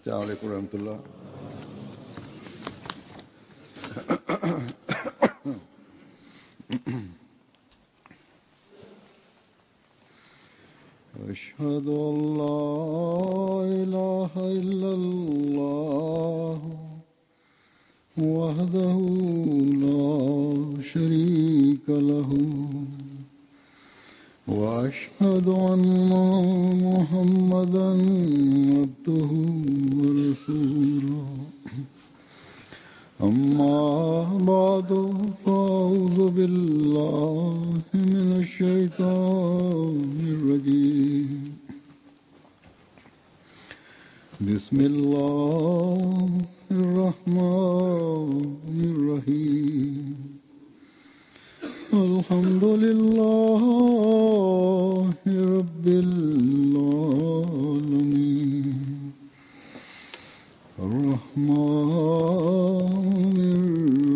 अस्सलाम वालेकुम रहमतुल्लाह। अशहदु अल्ला इलाहा इल्लल्लाह वहदहु ला शरीका लहू वअशहदु अन्ना मुहम्मदन अब्दुहु व रसूलुहु। अम्मा बादु फ़अऊज़ु बिल्लाहि मिनश शैतानिर रजीम। बिस्मिल्लाहिर रहमानिर रहीम। अल्हम्दुलिल्लाहि रब्बिल आलमीन अर्रहमानिर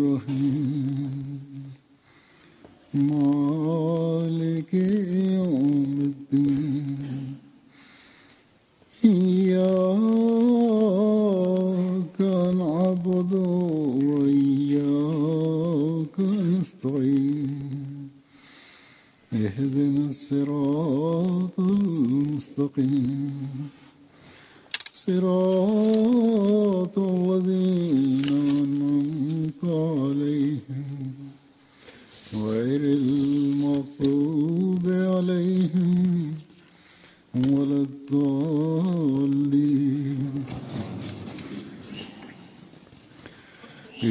रहीम मालिकि यौमिद्दीन। इय्याका नअबुदु व इय्याका नस्तईन। इहदिनस सिरातल मुस्तक़ीम सिरातल लज़ीना अनअमता अलैहिम गैरिल मग़ज़ूबि अलैहिम वलद्दाल्लीन।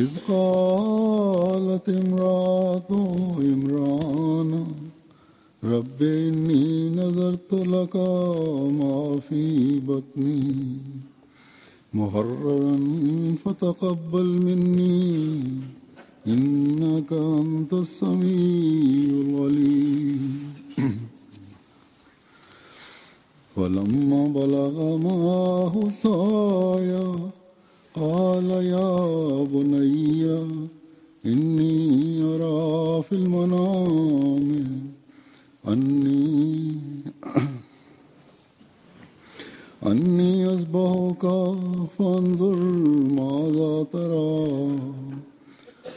इज़ क़ालत इम्राअतु इम्रान रब्बि इन्नी नज़रतु लका मा फ़ी बत्नी मुहर्ररन फ़तक़ब्बल मिन्नी इन्नका अंतस समीउल अलीम। फलम्मा बलगा माहु साया क़ाल या बुनय्या इन्नी अरा फ़िल मनामि अन्नी अज़बहुका फ़न्ज़ुर माज़ा तरा।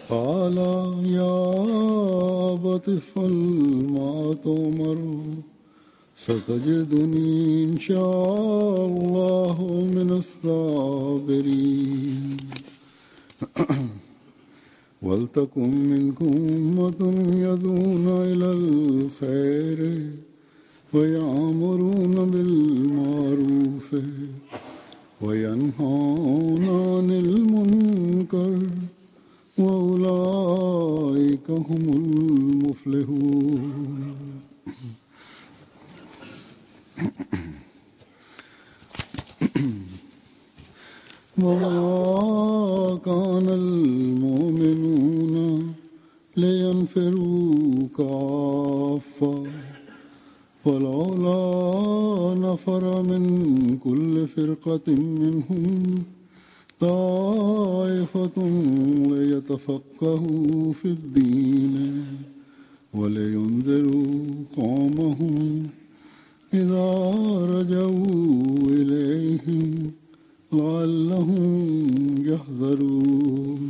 क़ाल या अबति इफ़अल मा तु'मर सतजिदुनी इंशाअल्लाहु मिनस साबिरीन। वलतकुम मिनकुम उम्मतुन यदऊना इलल खैरि वयअमुरून बिल मारूफ वयनहौना अनिल मुनकर वउलाइका हुमुल मुफ्लिहून। वमा कानल मुमिनून लियन्फिरू काफ़्फ़ा फलौला नफ़र मिन कुल्लि फ़िरक़तिन मिनहुम ताइफ़तुन लियतफ़क़्क़हू फ़िद्दीन वलियुन्ज़िरू क़ौमहुम इज़ा रजऊ इलैहिम लअल्लहुम यहज़रून।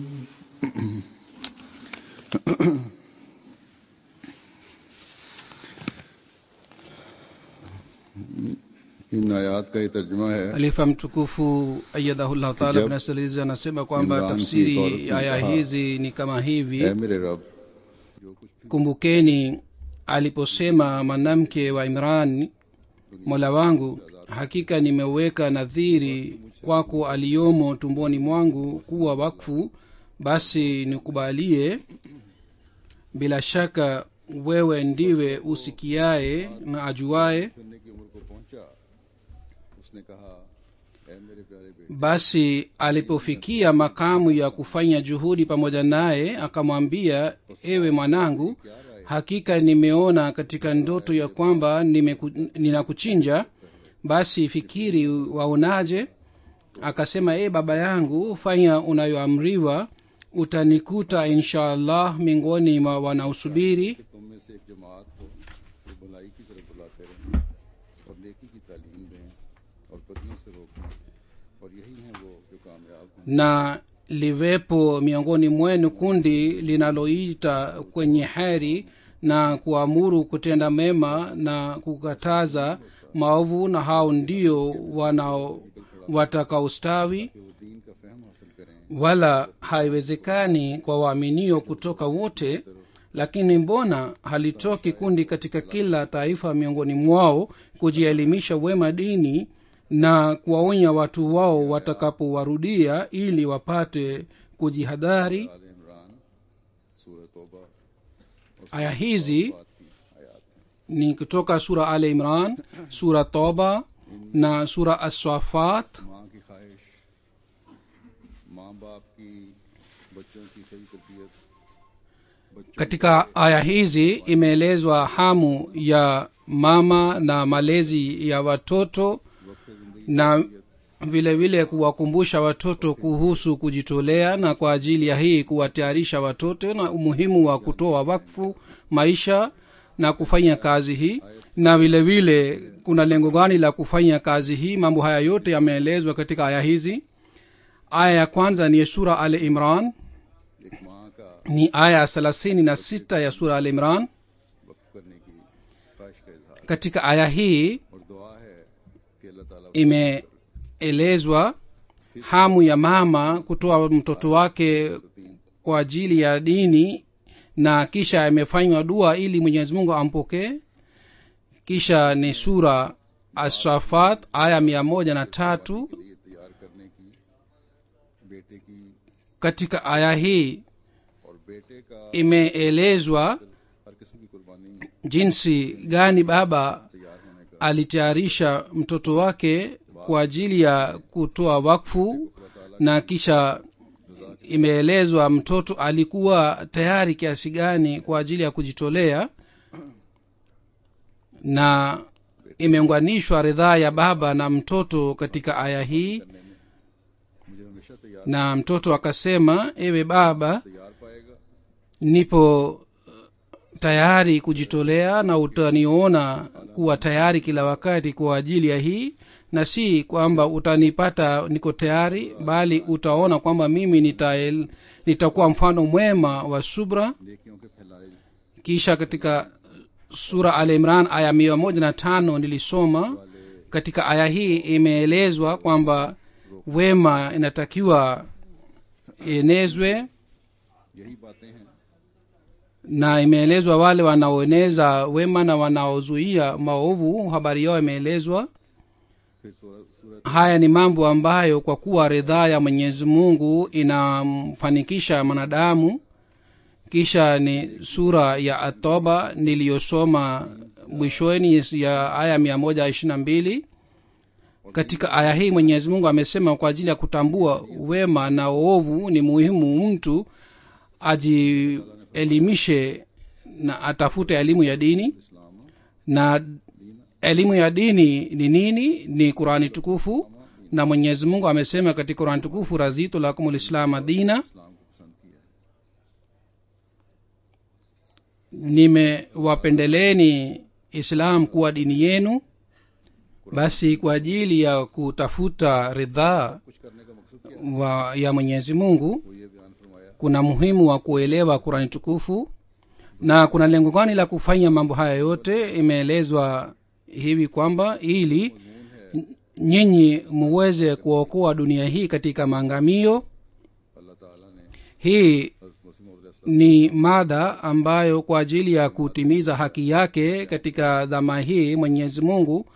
इन आयात का ये तर्जुमा है। Khalifa mtukufu ayyadahullah ta'ala ibn Salizi anasema kwamba tafsiri ya aya hizi ni kama hivi: ए मेरे रब, kumbukeni aliposema mwanamke wa Imran, Mola wangu, hakika nimeweka nadhiri kwako aliyomo tumboni mwangu kuwa wakfu, basi nikubalie. Bila shaka wewe ndiwe usikiaye na ajuaye. करने की उम्र को पहुंचा, उसने कहा ए मेरे प्यारे बेटे, Basi alipofikia makamu ya kufanya juhudi pamoja naye, akamwambia, ewe mwanangu, hakika nimeona katika ndoto ya kwamba ninakuchinja, basi fikiri waonaje? Akasema, baba yangu, fanya unayoamriwa, utanikuta insha Allah miongoni mwa wanaosubiri. तुम में से एक जमात को जो भलाई की तरफ बुलाते रहें और नेकी की तालीम दें और बदियों से रोकें और यही हैं वो जो कामयाब हैं। na liwepo miongoni mwenu kundi linaloita kwenye heri na kuamuru kutenda mema na kukataza maovu, na hao ndio watakaostawi. कि वो दीन का फहम हासिल करें, Wala haiwezekani kwa waaminio kutoka wote, lakini mbona halitoki kundi katika kila taifa miongoni mwao kujielimisha wema dini na kuwaonya watu wao watakapowarudia ili wapate kujihadhari. आल इमरान सूरह तौबा और Aya hizi बात की आयात हैं। ni kutoka sura al imran, sura toba na sura as-safat. माँ की ख्वाहिश, माँ बाप की बच्चों की सही तरबियत, बच्चों Katika aya hizi imeelezwa hamu ya mama na malezi ya watoto, वक्त जिंदगी na vile vile kuwakumbusha watoto kuhusu kujitolea, na kwa ajili ya hii kuwatayarisha watoto na umuhimu wa kutoa wakfu maisha na kufanya kazi hii, na vile vile kuna lengo gani la kufanya kazi hii. Mambo haya yote yameelezwa katika aya hizi. Aya ya kwanza ni sura al imran, एक माँ का ni aya 36 ya sura al imran. वक्त करने की ख्वाहिश का इजहार Katika aya hii और दुआ है कि अल्लाह ताला imeelezwa hamu ya mama kutoa mtoto wake kwa ajili ya dini, na kisha imefanywa dua ili Mwenyezi Mungu ampokee. Kisha ni sura as-safat aya 103. के लिए तैयार करने की, बेटे की Katika aya hii और बेटे का imeelezwa हर किस्म की कुर्बानी jinsi gani baba तैयार होने का alitayarisha mtoto wake kwa ajili ya kutoa wakfu, na kisha imeelezwa mtoto alikuwa tayari kiasi gani kwa ajili ya kujitolea, na imeunganishwa ridhaa ya baba na mtoto katika aya hii. मुझे हमेशा तैयार Na mtoto akasema, ewe baba, तैयार पाएगा, nipo tayari kujitolea na utaniona kuwa tayari kila wakati kwa ajili ya hii, na si kwamba utanipata niko tayari, bali utaona kwamba mimi nitakuwa mfano mwema wa subra. नेकियों के फैलाए Kisha katika sura al imran aya 105 nilisoma. Katika aya hii imeelezwa kwamba wema inatakiwa enezwe, यही बातें हैं na imeelezwa wale wanaoeneza wema na wanaozuia maovu, habari yao imeelezwa. फिर सूरह Haya ni mambo ambayo kwa kuwa ridhaa ya Mwenyezi Mungu inamfanikisha mwanadamu. Kisha ni sura ya at-Tauba niliyosoma mwishoni ya aya 122. Katika aya hii Mwenyezi Mungu amesema kwa ajili ya kutambua wema na uovu ni muhimu mtu ajielimishe na atafute elimu ya dini. इस्लाम Na elimu ya dini ni nini? Ni Qurani tukufu, na Mwenyezi Mungu amesema katika Qurani tukufu, raditu lakumul islama dina, इस्लाम को पसंद किया है। nimewapendeleeni Islam kuwa dini yenu. Basi kwa ajili ya kutafuta ridhaa कुछ करने का मकसद क्या ya Mwenyezi Mungu वो ये बयान फरमाया kuna muhimu wa kuelewa Qurani tukufu, na kuna lengo gani la kufanya mambo haya yote. Imeelezwa hivi kwamba ili nyinyi muweze kuokoa dunia hii katika maangamio. अल्लाह ताला ने Hii हज़रत मसीह मौद अलैहि ni mada ambayo kwa ajili ya kutimiza haki yake katika dhama hii Mwenyezi Mungu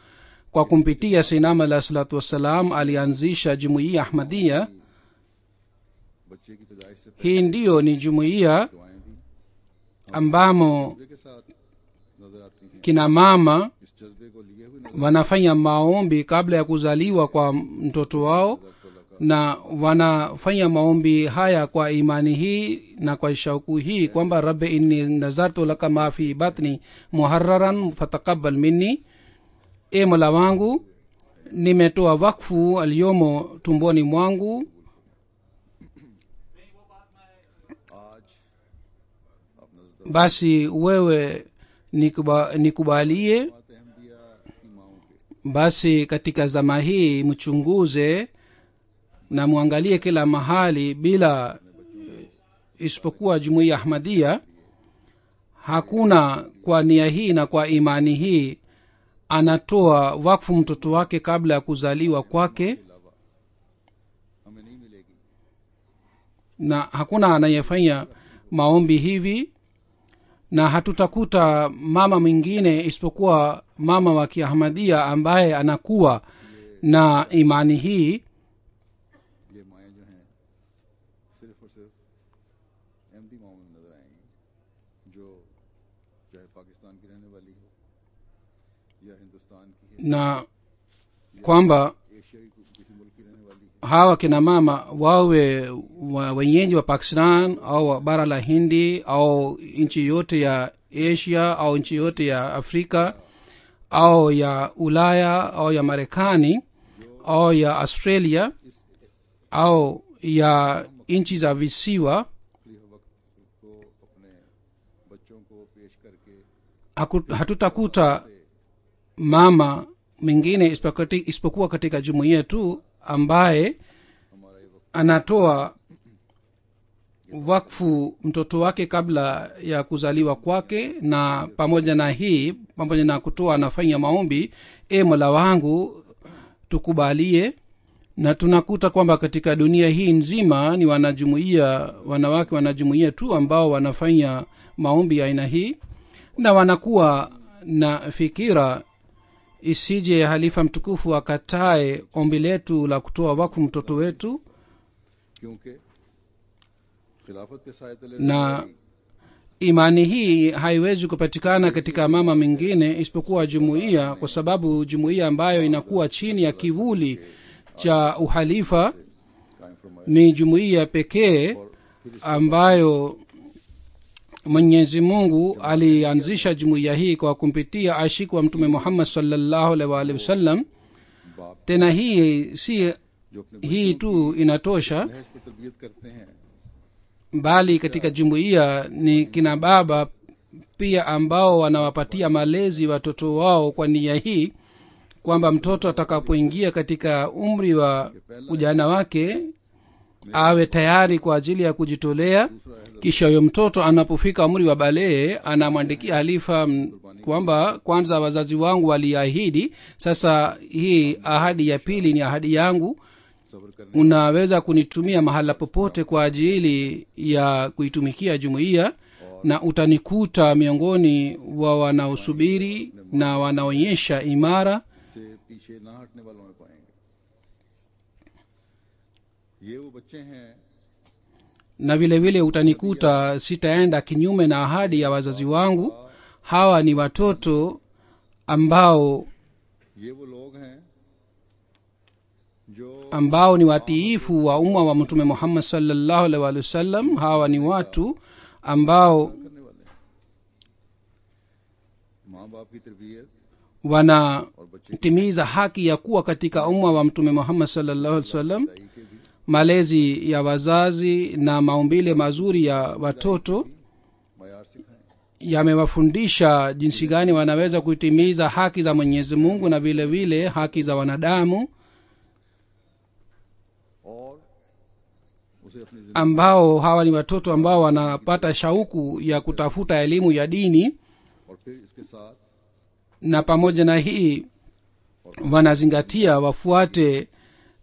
kwa kumpitia Sayyidina alayhi salatu wassalam alianzisha jumuiya Ahmadiyya. बच्चे की पैदाइश से Hii ndiyo ni jumuiya दुआएं भी ambamo जज्बे के साथ नजर आती हैं। kina mama इस जज्बे को लिए हुए नजर wanafanya maombi kabla ya kuzaliwa kwa mtoto wao, na wanafanya maombi haya kwa imani hii na kwa shauku hii kwamba rabbi inni nazartu laka ma fi batni muharraran fataqabbal minni, e mola wangu nimetoa wakfu aliyomo tumboni mwangu, आज आप नजर basi wewe nikubalie. Ahmadiyya की माओं के Basi katika zama hii mchunguze na mwangalie kila mahali bila isipokuwa jumuiya ahmadia, hakuna kwa nia hii na kwa imani hii anatoa wakfu mtoto wake kabla ya kuzaliwa kwake, हमें नहीं मिलेगी। na hakuna anayefanya maombi hivi, na hatutakuta mama mwingine isipokuwa mama wa kiahmadia ambaye anakuwa na imani hii. ये माएँ जो हैं सिर्फ और सिर्फ अहमदी माओं में नजर आएंगी, जो चाहे पाकिस्तान की रहने वाली हो या हिंदुस्तान की है, na kwamba एशियाई किसी मुल्क की रहने वाली है। hawa kina mama wawe wenyeji wa pakistan au wa bara la hindi au nchi yote ya asia au nchi yote ya afrika au ya ulaya au ya marekani au ya australia au ya nchi za visiwa, खुली वक्त को अपने बच्चों को पेश करके hatutakuta mama mwingine isipokuwa katika jumuiya tu ambaye हमारा ये वक्त anatoa wakfu mtoto wake kabla ya kuzaliwa kwake, na pamoja na hii, pamoja na kutoa anafanya maombi, mola wangu tukubalie. Na tunakuta kwamba katika dunia hii nzima ni wanajumuiya, wanawake wanajumuiya tu ambao wanafanya maombi ya aina hii, na wanakuwa na fikira isije halifa mtukufu akatae ombi letu la kutoa wakfu mtoto wetu. क्योंकि खिलाफत के साए तले Na imani hii haiwezi kupatikana katika mama mwingine isipokuwa jumuiya, kwa sababu jumuiya ambayo inakuwa chini ya kivuli cha uhalifa कायम फरमाया ni jumuiya pekee ambayo mwenyezi mungu alianzisha jumuiya hii kwa kumpitia ashiki wa mtume muhammad sallallahu alaihi wa alihi wasallam. बाप Tena hii si जो अपने hii tu inatosha, नहज पर तरबियत करते हैं, bali katika jumuiya ni kina baba pia ambao wanawapatia malezi watoto wao kwa nia hii kwamba mtoto atakapoingia katika umri wa ujana wake awe tayari kwa ajili ya kujitolea. Kisha huyo mtoto anapofika umri wa balee anamwandikia halifa kwamba kwanza wazazi wangu waliahidi, sasa hii ahadi ya pili ni ahadi yangu, सब्र करने unaweza kunitumia mahala popote kwa ajili ya kuitumikia jumuiya, na utanikuta miongoni wa wanaosubiri na wanaonyesha imara. से पीछे ना हटने वालों में पाएंगे। ये वो बच्चे हैं Na vile vile utanikuta sitaenda kinyume na ahadi ya wazazi wangu. Hawa ni watoto ambao ये वो लोग हैं जो ambao ni watiifu wa umma wa mtume muhammad sallallahu alaihi wa sallam. Hawa ni watu ambao करने वाले हैं। माँ बाप की तरबियत wanatimiza haki ya kuwa katika umma wa mtume muhammad sallallahu alaihi wa sallam. दाई के भी Malezi ya wazazi na maumbile mazuri ya watoto मयार सिखाएं। yamewafundisha jinsi gani wanaweza kutimiza haki za mwenyezi mungu na vile vile haki za wanadamu, और उसे अपनी जिंदगी ambao hawa ni watoto ambao wanapata shauku ya kutafuta elimu ya dini, और फिर इसके साथ na pamoja na hii wanazingatia wafuate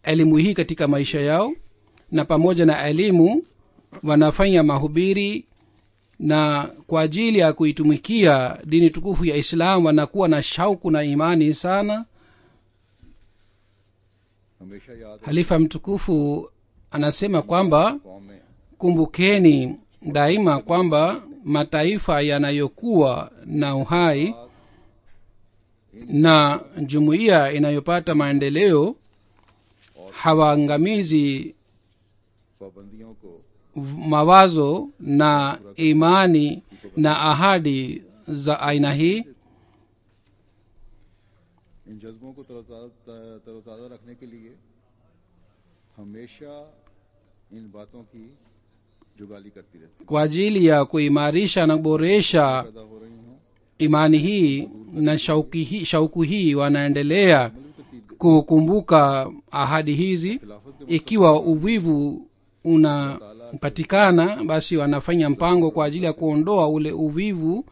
elimu hii katika maisha yao, na pamoja na elimu wanafanya mahubiri, na kwa ajili ya kuitumikia dini tukufu ya islam wanakuwa na shauku na imani sana. हमेशा याद Halifa mtukufu anasema kwamba कौम में kumbukeni daima kwamba mataifa yanayokuwa na uhai na jumuiya inayopata maendeleo hawaangamizi पाबंदियों को mawazo na imani na ahadi za aina hii. इन जज्बों को तरोताज़ा रखने के लिए हमेशा इन बातों की जुगाली करती रहती Kwa ajili ya kuimarisha na kuboresha पैदा हो रही हों, imani hii na shauku hii wanaendelea kukumbuka ahadi hizi. Ikiwa uvivu unapatikana, basi wanafanya mpango kwa ajili ya kuondoa ule uvivu.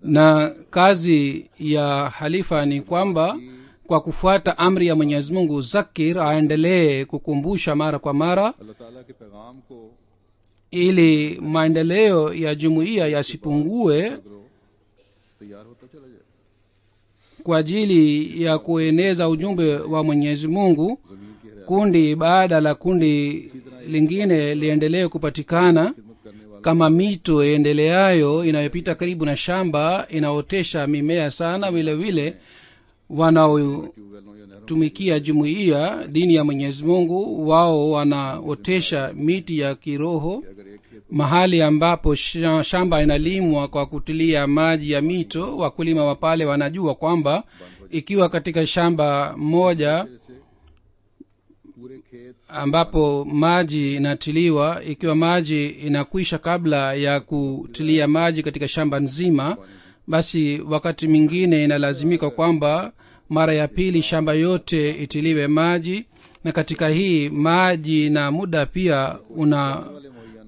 Na kazi ya halifa ni kwamba kwa kufuata amri ya Mwenyezi Mungu, zakir aendelee kukumbusha mara kwa mara, अल्लाह ताला के पैगाम को ili maendeleo ya jumuiya yasipungue तैयार होता चला जाए. kwa ajili ya kueneza ujumbe wa Mwenyezi Mungu. जमीन की हरियाली Kundi baada la kundi lingine liendelee kupatikana, खिदमत करने वाला kama mito endeleayo inayopita karibu na shamba inaotesha mimea sana. vile vile wanaotumikia ट्यूबवेलों या नहरों jumuiya dini ya Mwenyezi Mungu, wao wanaotesha miti ya kiroho अगर एक खेत mahali ambapo shamba inalimwa kwa kutilia maji ya mito. Wakulima wa pale wanajua kwamba ikiwa katika shamba moja से पूरे खेत ambapo maji inatiliwa, ikiwa maji inakwisha kabla ya kutilia maji katika shamba nzima, basi wakati mwingine inalazimika kwamba mara ya pili shamba yote itiliwe maji. Na katika hii maji na muda pia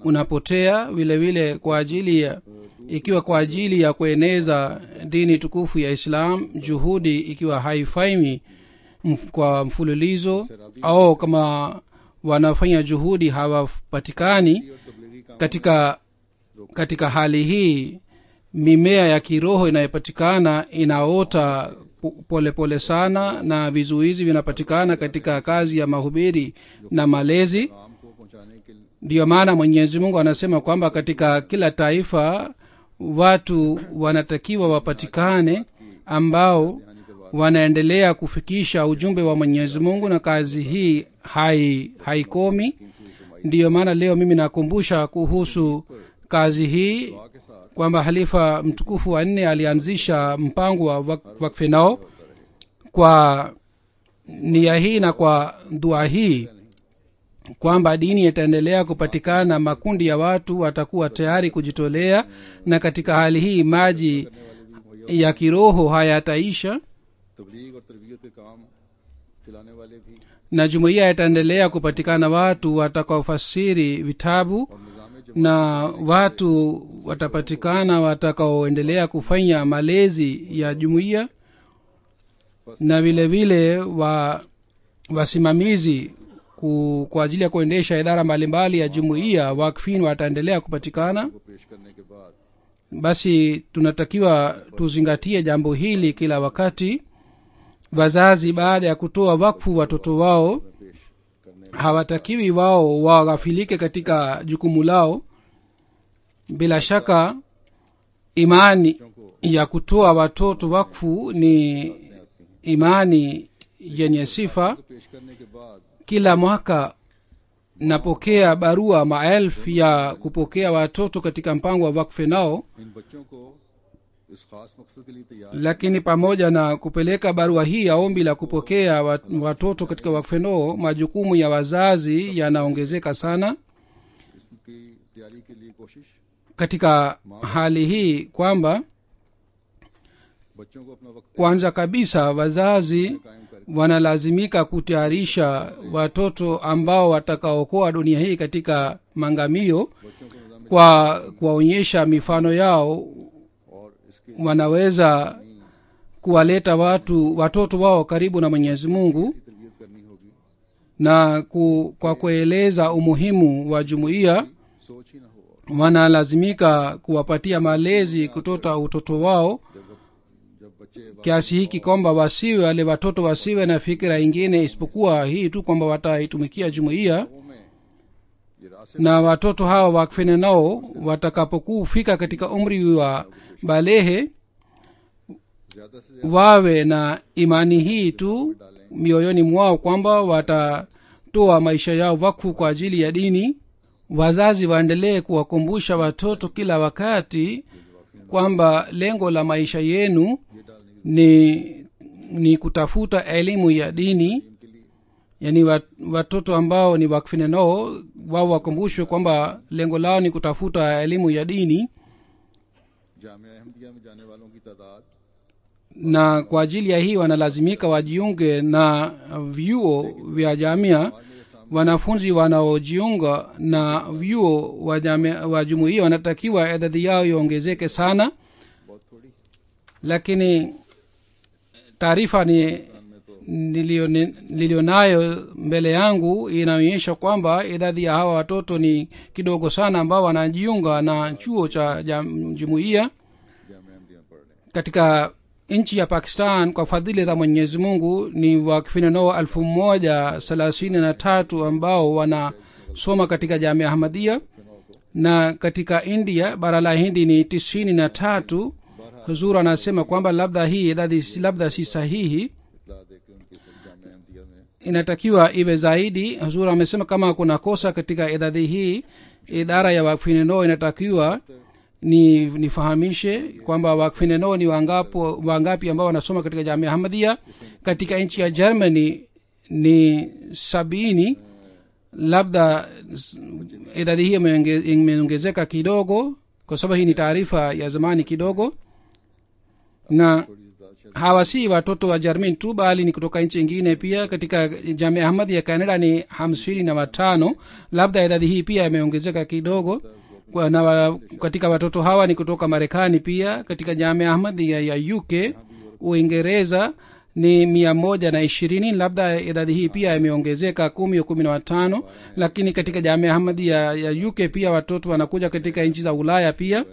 unapotea vile vile. Kwa ajili ya ikiwa kwa ajili ya kueneza dini tukufu ya Islam, juhudi ikiwa haifaimi kwa mfululizo, au kama wanafanya juhudi hawapatikani और तबलीगी काम katika hali hii, mimea ya kiroho inayopatikana inaota polepole sana, na vizuizi vinapatikana katika kazi ya mahubiri na malezi. काम को पहुंचाने के लिए Ndiyo maana Mwenyezi Mungu anasema kwamba katika kila taifa watu wanatakiwa wapatikane ambao wanaendelea kufikisha ujumbe wa Mwenyezi Mungu, na kazi hii haikomi. Ndiyo maana leo mimi nakumbusha kuhusu kazi hii दुआ के साथ kwamba halifa mtukufu wa 4 alianzisha mpango wa wakfe nao. Kwa nia hii na kwa dua hii kwamba dini itaendelea kupatikana, makundi ya watu watakuwa tayari kujitolea, na katika hali hii maji ya kiroho hayataisha, तबलीग और तरबियत के काम चलाने वाले भी na jumuiya itaendelea kupatikana watu watakaofasiri vitabu, और निज़ाम na watu watapatikana watakaoendelea kufanya malezi ya jumuiya, na vile vile wasimamizi kwa ajili ya kuendesha idara mbalimbali ya jumuiya, wakfin wataendelea kupatikana. को पेश करने के बाद Basi tunatakiwa tuzingatie jambo hili kila wakati. Wazazi baada ya kutoa wakfu watoto wao, पेश करने hawatakiwi wao waghafilike katika jukumu lao. Bila shaka imani ya kutoa watoto wakfu ni imani yenye sifa. पेश करने के बाद Kila mwaka napokea barua maelfu ya kupokea watoto katika mpango wa wakfe nao, इन बच्चों को इस खास मकसद के लिए तैयार lakini pamoja na kupeleka barua hii ya ombi la kupokea watoto katika wakfe nao, majukumu ya wazazi yanaongezeka sana. इसकी तैयारी के लिए कोशिश Katika hali hii kwamba बच्चों को अपना वक्त kwanza kabisa wazazi कायम कर wanalazimika kutayarisha watoto ambao watakaokoa dunia hii katika mangamio, बच्चों को निज़ाम kwa kuwaonyesha mifano yao. और इसके Wanaweza kuwaleta watoto wao karibu na Mwenyezi Mungu, तरबियत करनी होगी. na kwa kueleza umuhimu wa jumuiya, सोच ही ना हो wanalazimika kuwapatia malezi kutoka utoto wao, जब बच्चे kiasi hiki kwamba wale watoto wasiwe na fikira ingine isipokuwa hii tu kwamba wataitumikia jumuiya. बागों में ये रास्ते Na watoto hawa wakfene nao watakapokufika katika umri wa balehe, ज्यादा से ज्यादा wawe na imani hii tu mioyoni mwao kwamba watatoa maisha yao wakfu kwa ajili ya dini. Wazazi waendelee kuwakumbusha watoto kila wakati kwamba lengo la maisha yenu ni kutafuta elimu ya dini. Yani watoto ambao ni wakfine nao, wao wakumbushwe kwamba lengo lao ni kutafuta elimu ya dini. Jamia अहमदिया में जाने वालों की तादाद na kwa ajili ya hii wanalazimika wajiunge na vyuo vya jamia. Wanafunzi wanaojiunga na vyuo wa jumuiya wanatakiwa idadi yao iongezeke sana, बहुत थोड़ी lakini taarifa nilionayo mbele yangu inaonyesha kwamba idadi ya hawa watoto ni kidogo sana ambao wanajiunga na chuo cha jumuiya जामे अहमदिया पढ़ रहे हैं. katika nchi ya Pakistan. Kwa fadhili za Mwenyezi Mungu ni wakifinano 1033 ambao wanasoma katika jamia Ahmadiyya, na katika India bara la Hindi ni 93. Huzur anasema kwamba labda hii idadi labda si sahihi, इतला देके उनके सब जामे अहमदिया में inatakiwa iwe zaidi. Huzur amesema kama kuna kosa katika idadi hii, idara ya wakfineno inatakiwa nifahamishe kwamba wakfineno ni wangapi ambao wanasoma katika jamia Ahmadiyya. Katika nchi ya Germany ni 70. Labda idadi hii imeongezeka kidogo, kwa sababu hii ni taarifa ya zamani kidogo, na hawa si watoto wa Germany tu bali ni kutoka nchi nyingine pia. Katika jamia Ahmadiyya ya Canada ni 55. Labda idadi hii pia imeongezeka kidogo, katika watoto hawa ni kutoka Marekani pia. Katika jamia Ahmadiyya ya UK Uingereza ni 120. Labda idadi hii pia imeongezeka 10 au 15. Lakini katika jamia Ahmadiyya ya UK pia watoto wanakuja katika nchi za Ulaya pia.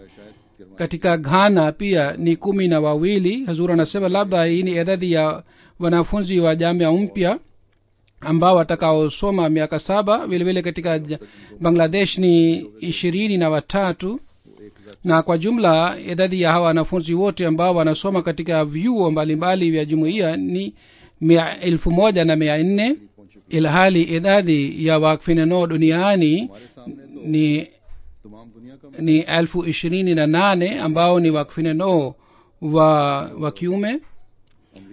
Katika Ghana pia ni 12. Hazur anasema labda hii ni idadi ya wanafunzi wa jamia mpya ambao watakaosoma miaka 7. Vile vile katika Bangladesh ni 23, na kwa jumla idadi ya hawa wanafunzi wote ambao wanasoma katika vyuo mbalimbali vya jumuiya ni 1400, ilhali idadi ya wakfinano duniani ni तमाम दुनिया का ni 28,000 ambao ni wakfinano wa kiume.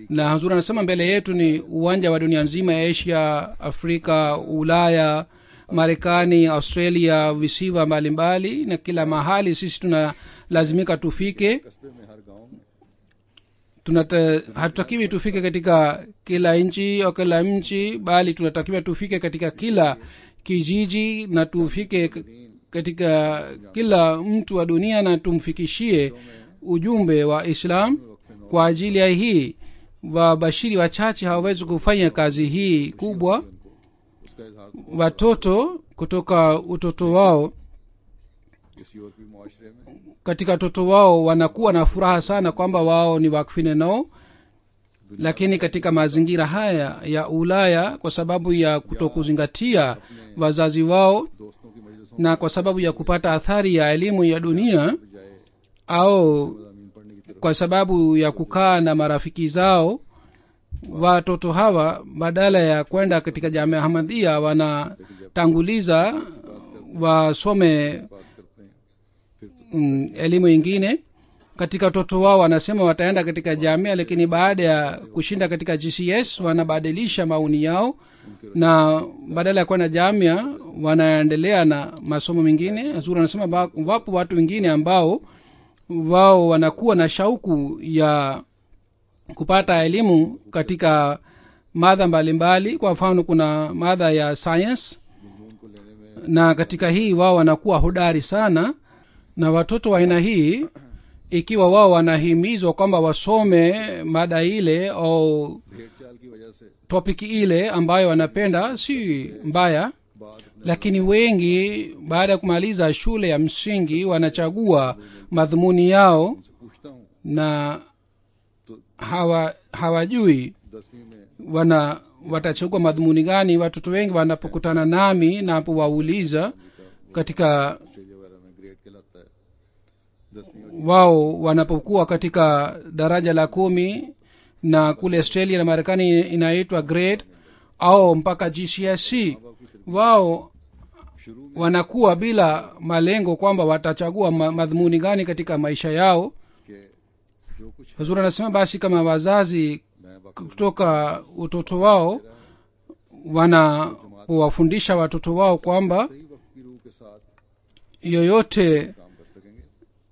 Na Hazur anasema mbele yetu ni uwanja wa dunia nzima ya Asia, Afrika, Ulaya, Marekani, Australia, visiwa mbalimbali, na kila mahali sisi tunalazimika tufike. कस्बे में हर गांव में Hatutakiwi tufike katika kila nchi au kila mchi, bali tunatakiwa tufike katika kila kijiji na tufike katika kila mtu wa dunia na tumfikishie ujumbe wa Islam. Kwa ajili ya hii wabashiri wachache hawawezi kufanya kazi hii kubwa. उसका इजहार Watoto kutoka utoto wao, किसी और भी मुआशरे में katika utoto wao wanakuwa na furaha sana kwamba wao ni wakfinano, lakini katika mazingira haya ya Ulaya, kwa sababu ya kutokuzingatia wazazi wao दोस्तों की मजलिसों na kwa sababu ya kupata athari ya elimu ya dunia, में जाए au ज़मीन पढ़ने की तरफ kwa sababu ya kukaa na marafiki zao, watoto hawa badala ya kwenda katika jamia Ahmadiyya wanatanguliza wasome पास करते हैं. फिर elimu ingine. Katika watoto wao wanasema wataenda katika jamia, lakini baada ya kushinda katika GCS wanabadilisha maoni yao, na badala ya kwenda jamia wanaendelea na masomo mengine. Azuri anasema wapo watu wengine ambao wao wanakuwa na shauku ya kupata elimu katika madha mbalimbali. Kwa mfano kuna madha ya science, मजमून को लेने में na katika hii wao wanakuwa hodari sana. Na watoto wa aina hii, ikiwa wao wanahimizwa kwamba wasome mada ile au भेड़ चाल की वजह से topiki ile ambayo wanapenda, si mbaya, बाद lakini wengi baada ya kumaliza shule ya msingi wanachagua madhumuni yao से पूछता हूँ na hawajui 10वीं में watachagua madhumuni gani. Watoto wengi wanapokutana nami na wauliza katika Australia वगैरह में ग्रेड कहलाता है 10वीं wao wanapokuwa katika daraja la 10, na kule Australia na Marekani inaitwa grade au mpaka GCSE, wao शुरू में wanakuwa bila malengo kwamba watachagua madhumuni gani katika maisha yao. के जो कुछ Huzuri anasema basi kama wazazi मैं kutoka utoto wao wanawafundisha watoto wao kwamba सही वक्त की रूह के साथ yoyote काम कर सकेंगे.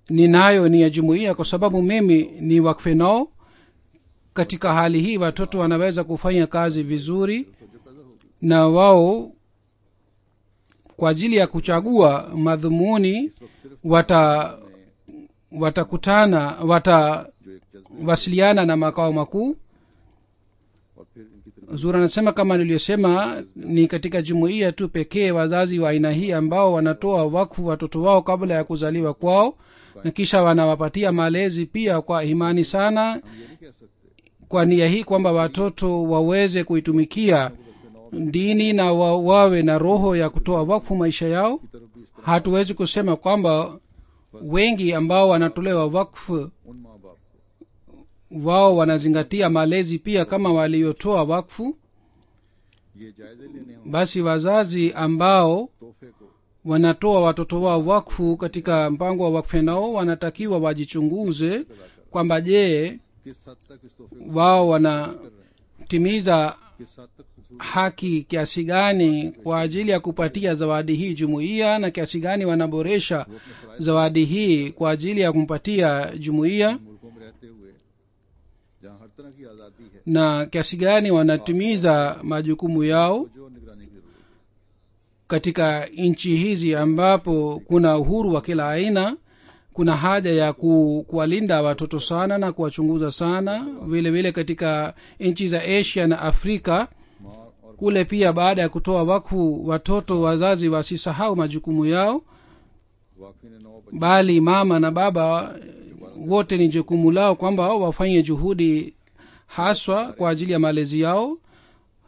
ninayo ni ya jumuiya, kwa sababu mimi ni wakfe nao, katika hali hii watoto wanaweza kufanya kazi vizuri na wao kwa ajili ya kuchagua madhumuni watakutana watawasiliana na makao makuu. Zura anasema kama niliyosema, ni katika jumuiya tu pekee wazazi wa aina hii ambao wanatoa wakfu watoto wao kabla ya kuzaliwa kwao, na kisha wanawapatia malezi pia kwa imani sana, kwa nia hii kwamba watoto waweze kuitumikia dini na wawe na roho ya kutoa wakfu maisha yao. Hatuwezi kusema kwamba wengi ambao wanatolewa wakfu wao wanazingatia malezi pia kama waliotoa wakfu. Basi wazazi ambao wanatoa watoto wao wakfu katika mpango wa wakfu nao wanatakiwa wajichunguze kwamba je, wao wanatimiza haki kiasi gani kwa ajili ya kupatia zawadi hii jumuiya, na kiasi gani wanaboresha zawadi hii kwa ajili ya kumpatia jumuiya, na kiasi gani wanatimiza majukumu yao katika nchi hizi ambapo kuna uhuru wa kila aina. Kuna haja ya kuwalinda watoto sana na kuwachunguza sana. Vile vile katika nchi za Asia na Afrika kule pia, baada ya kutoa wakfu watoto, wazazi wasisahau majukumu yao, bali mama na baba wote ni jukumu lao kwamba wafanye juhudi haswa kwa ajili ya malezi yao.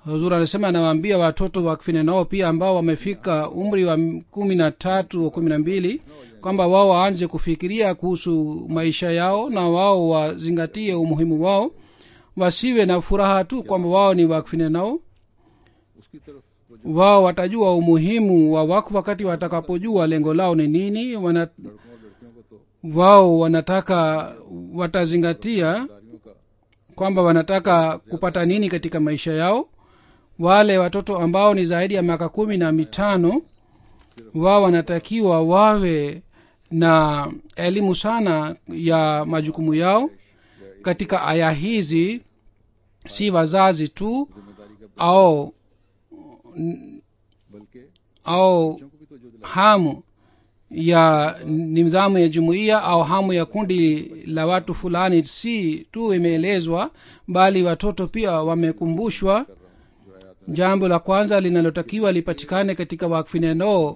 Huzuri anasema anawaambia watoto wakfine nao pia ambao wamefika umri wa 13 au 12 kwamba wao waanze kufikiria kuhusu maisha yao na wao wazingatie umuhimu wao, wasiwe na furaha tu kwamba wao ni wakfine nao. Wao watajua umuhimu wa wakfu wakati watakapojua lengo lao ni nini. Wao watazingatia kwamba wanataka kupata nini katika maisha yao. Wale watoto ambao ni zaidi ya miaka 15 wao wanatakiwa wawe na elimu sana ya majukumu yao. Katika aya hizi si wazazi tu au hamu ya nidhamu ya jumuiya au hamu ya kundi la watu fulani si tu imeelezwa, bali watoto pia wamekumbushwa. Jambo la kwanza linalotakiwa lipatikane katika wakfineno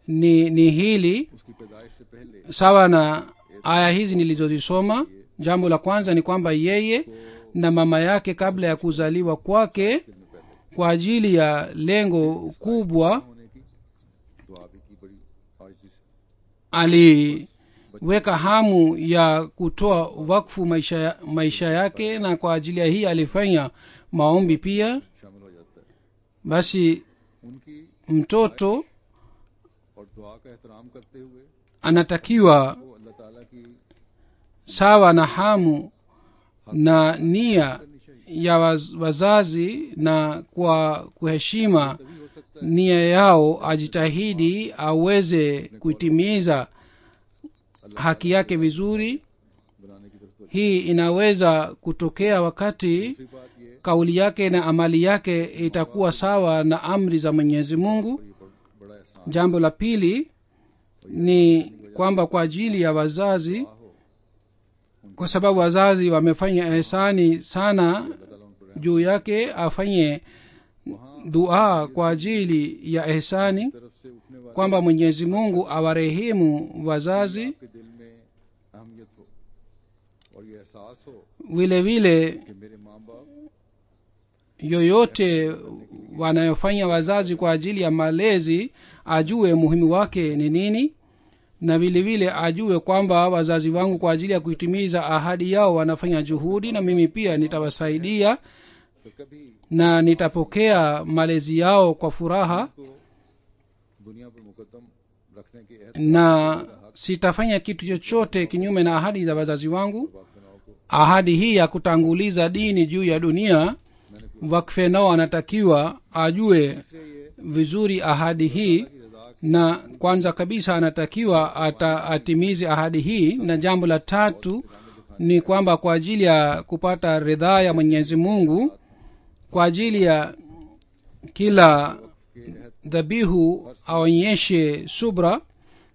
ni hili, sawa na aya hizi nilizozisoma. Jambo la kwanza ni kwamba yeye na mama yake kabla ya kuzaliwa kwake, kwa ajili ya lengo kubwa, aliweka hamu ya kutoa wakfu maisha yake, na kwa ajili ya hii alifanya maombi pia. Basi mtoto anatakiwa sawa na hamu na nia ya wazazi, na kwa kuheshima nia yao ajitahidi aweze kuitimiza haki yake vizuri. Hii inaweza kutokea wakati kauli yake na amali yake itakuwa sawa na amri za Mwenyezi Mungu. Jambo la pili ni kwamba kwa ajili ya wazazi, kwa sababu wazazi wamefanya ihsani sana juu yake, afanye dua kwa ajili ya ihsani kwamba Mwenyezi Mungu awarehemu wazazi. Vile vile yoyote wanayofanya wazazi kwa ajili ya malezi ajue muhimu wake ni nini, na vile vile ajue kwamba wazazi wangu kwa ajili ya kuitimiza ahadi yao wanafanya juhudi, na mimi pia nitawasaidia na nitapokea malezi yao kwa furaha, na sitafanya kitu chochote kinyume na ahadi za wazazi wangu. Ahadi hii ya kutanguliza dini juu ya dunia, wakfe nao anatakiwa ajue vizuri ahadi hii, na kwanza kabisa anatakiwa atimize ahadi hii. Na jambo la tatu, ni kwamba kwa ajili ya kupata ridhaa ya mwenyezi mungu, kwa ajili ya kila dhabihu aonyeshe subra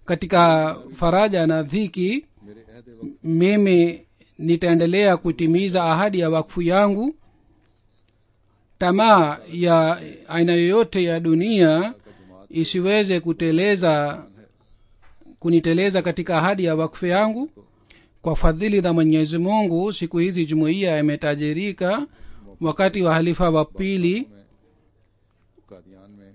katika faraja na dhiki. मेरे अहद वक्त mimi nitaendelea kutimiza ahadi ya wakfu yangu. Tamaa ya aina yoyote ya dunia isiweze kuniteleza katika ahadi ya wakfu yangu. Kwa fadhili za mwenyezi mungu, siku hizi jumuiya imetajirika. wakati wa halifa wa pili, में कादियान में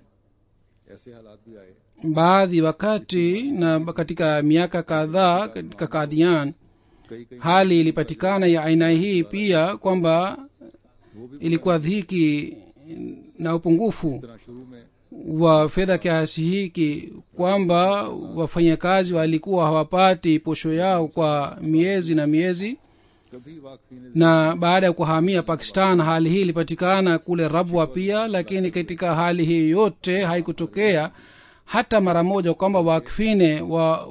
ऐसे हालात भी आए baadhi wakati na katika miaka kadhaa katika kadhian कई कई hali ilipatikana ya aina hii pia, kwamba ilikuwa dhiki na upungufu तरह शुरू में wa fedha kiasi hiki kwamba wafanyakazi walikuwa hawapati posho yao kwa miezi na miezi. कभी वाकफी ने Na baada ya kuhamia Pakistan hali hii ilipatikana kule Rabwa pia, lakini katika hali hii yote haikutokea hata mara moja kwamba wakfine wa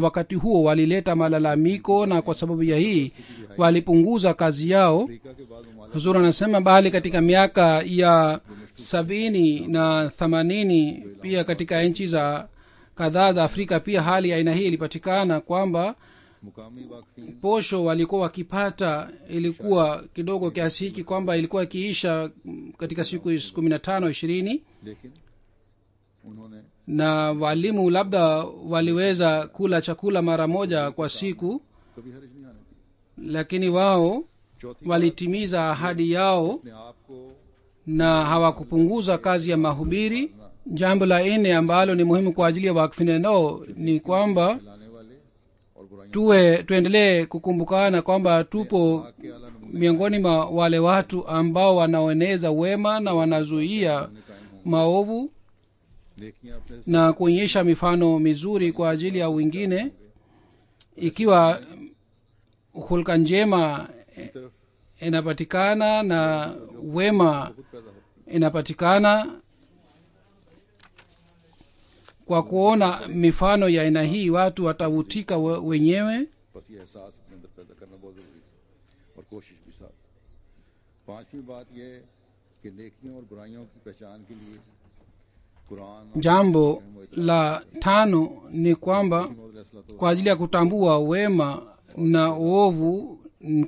wakati huo walileta malalamiko, na kwa sababu ya hii walipunguza kazi yao. Africa के बाद ममालिक Huzur anasema bali katika miaka ya 70 na 80 pia katika nchi za kadhaa za Afrika pia hali ya aina hii ilipatikana kwamba मुकामी वाकफी posho walikuwa wakipata ilikuwa kidogo kiasi hiki kwamba ilikuwa ikiisha katika siku 15-20, लेकिन उन्होंने na walimu labda waliweza kula chakula mara moja kwa siku, कभी हर्ज नहीं आने दी। lakini wao चौथी walitimiza ahadi yao अपने आप को na hawakupunguza kazi ya mahubiri. Jambo la nne ambalo ni muhimu kwa ajili ya wakfine nao ni kwamba लाने वाले और बुराइयों tuendelee kukumbukana kwamba tupo के आला नमूने miongoni mwa wale watu ambao wanaoeneza wema na wanazuia कायम हों, maovu नेकियां अपने na kuonyesha mifano mizuri kwa ajili ya wengine. Ikiwa hulka njema तरफ inapatikana na wema खुद पैदा होती inapatikana kwa kuona mifano ya aina hii, watu watavutika wenyewe. है। बस ये एहसास अपने अंदर पैदा करना बहुत जरूरी है और कोशिश भी साथ। पांचवी बात यह है कि नेकियों और बुराइयों की पहचान के लिए कुरान और Jambo la tano ni kwamba kwa ajili ya kutambua wema na uovu ni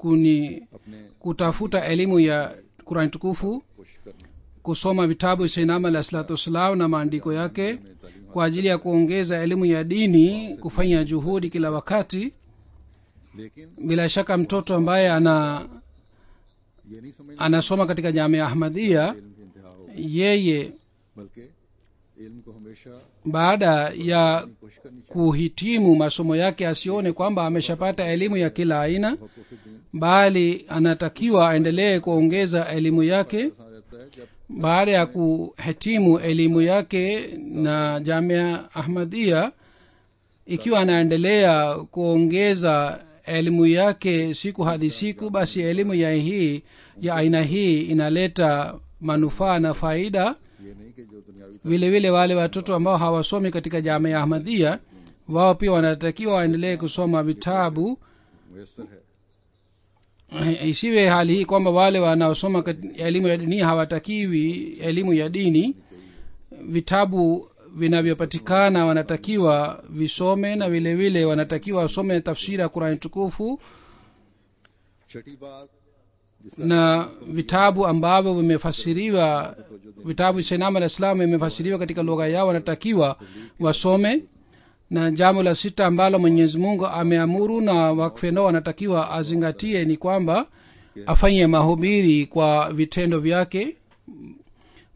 अपने kutafuta elimu ya Qur'an tukufu, कोशिश करना kusoma vitabu Sayyidina alayhi salatu wassalam na maandiko yake, kwa ajili ya kuongeza elimu ya dini, kufanya juhudi kila wakati. लेकिन Bila shaka mtoto ambaye ये नहीं समझना anasoma katika Jamia Ahmadiyya, इल्म की इंतहा हो, yeye बल्कि इल्म को हमेशा baada ya कोशिश करनी चाहिए। kuhitimu masomo yake asione kwamba ameshapata elimu ya kila aina, वक़्फ़ दीन bali anatakiwa aendelee kuongeza elimu yake. ऐसा रहता है जब Baada ya kuhitimu elimu yake na Jamia Ahmadiyya, ikiwa anaendelea kuongeza elimu yake siku hadi siku, basi elimu ya aina hii inaleta manufaa na faida. ये नहीं कि जो दुनियावी Vile vile wale watoto ambao hawasomi katika Jamia Ahmadiyya, wao pia wanatakiwa waendelee kusoma vitabu. मुयस्सर है, Isiwe hali hii kwamba wale wanaosoma elimu ya dunia hawatakiwi elimu ya dini. Vitabu vinavyopatikana wanatakiwa visome, na vile vile wanatakiwa wasome tafsiri ya Qur'an tukufu, छठी बात na vitabu ambavyo vimefasiriwa, vitabu Sayyidina al-Islam vimefasiriwa katika lugha yao wanatakiwa wasome. Na jambo la sita ambalo Mwenyezi Mungu ameamuru na wakfeno wanatakiwa azingatie ni kwamba afanye mahubiri kwa vitendo vyake.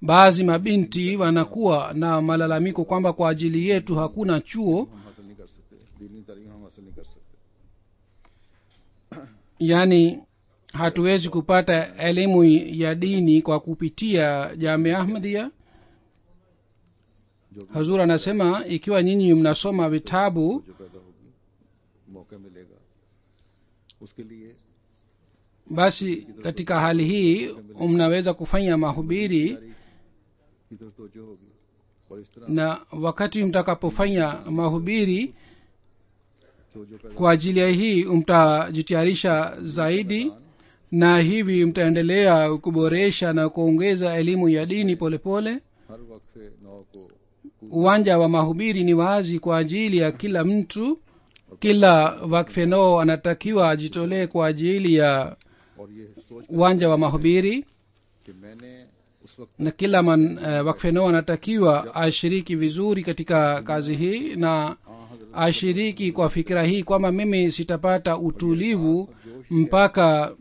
Baadhi mabinti wanakuwa na malalamiko kwamba kwa ajili yetu hakuna chuo, हम हासिल नहीं कर सकते, दीनी तालीम हम हासिल नहीं कर सकते। yani hatuwezi kupata elimu ya dini kwa kupitia Jamia Ahmadiyya. Hazur anasema ikiwa nyinyi mnasoma vitabu, जो पैदा होगी मौका मिलेगा उसके लिए basi katika hali hii mnaweza kufanya mahubiri, की तरफ तवज्जो होगी और इस तरह na wakati mtakapofanya mahubiri तवज्जो का kwa ajili ya hii mtajitayarisha zaidi na hivi mtaendelea kuboresha na kuongeza elimu ya dini polepole. हर वक्फे नौ को Uwanja wa mahubiri ni wazi kwa ajili ya kila mtu. Kila wakfeno anatakiwa ajitolee kwa ajili ya और ये सोच uwanja wa mahubiri, कि मैंने उस वक्त na kila wakfeno anatakiwa ashiriki vizuri katika kazi hii na ashiriki kwa fikira hii kwamba mimi sitapata utulivu mpaka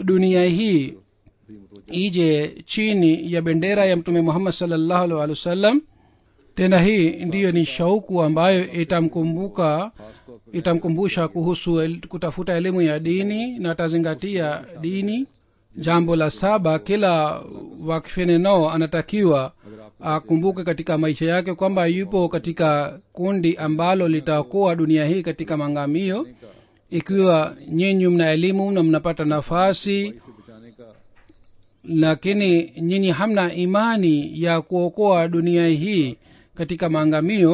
dunia hii भी मुतवज्जो ije chini ya bendera ya mtume Muhammad sallallahu alaihi wasallam. Tena hii ndiyo ni shauku ambayo itamkumbusha kuhusu kutafuta elimu ya dini na atazingatia dini. Jambo la 7, kila wakfeneno anatakiwa akumbuke katika maisha yake kwamba yupo katika kundi ambalo litaokoa dunia hii katika mangamio. Ikiwa nyinyi mna elimu na mnapata nafasi, से बचाने का lakini nyinyi hamna imani ya kuokoa dunia hii katika maangamio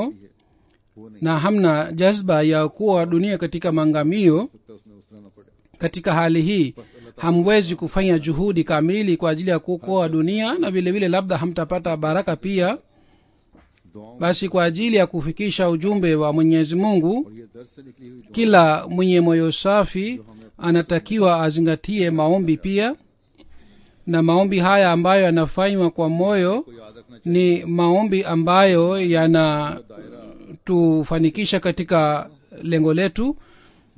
वो नहीं na hamna jazba ya kuwa dunia katika maangamio, सकता उसमें उतरना पड़े. katika hali hii hamwezi kufanya juhudi kamili kwa ajili ya kuokoa dunia na vile vile labda hamtapata baraka pia. दुआओं Basi kwa ajili ya kufikisha ujumbe wa Mwenyezi Mungu, और ये दर्द से निकली हुई दुआ kila mwenye moyo safi anatakiwa azingatie maombi pia, na maombi haya ambayo yanafanywa kwa moyo को याद रखना ni maombi ambayo yanatufanikisha katika lengo letu.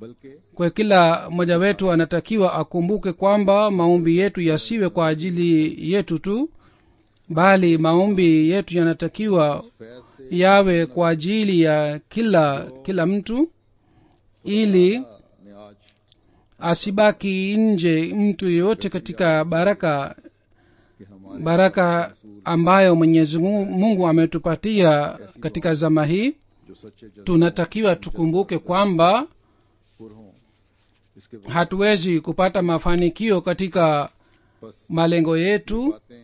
बल्कि Kwa kila mmoja wetu anatakiwa akumbuke kwamba maombi yetu yasiwe kwa ajili yetu tu, bali maombi yetu yanatakiwa Faiz से yawe kwa ajili ya kila mtu, ili ने आज asibaki nje mtu yeyote katika baraka कि हमारे ambayo Mwenyezi Mungu ametupatia katika zama hii. जो सच्चे जज्बे Tunatakiwa tukumbuke kwamba पुर हों इसके hatuwezi kupata mafanikio katika बस malengo yetu. बातें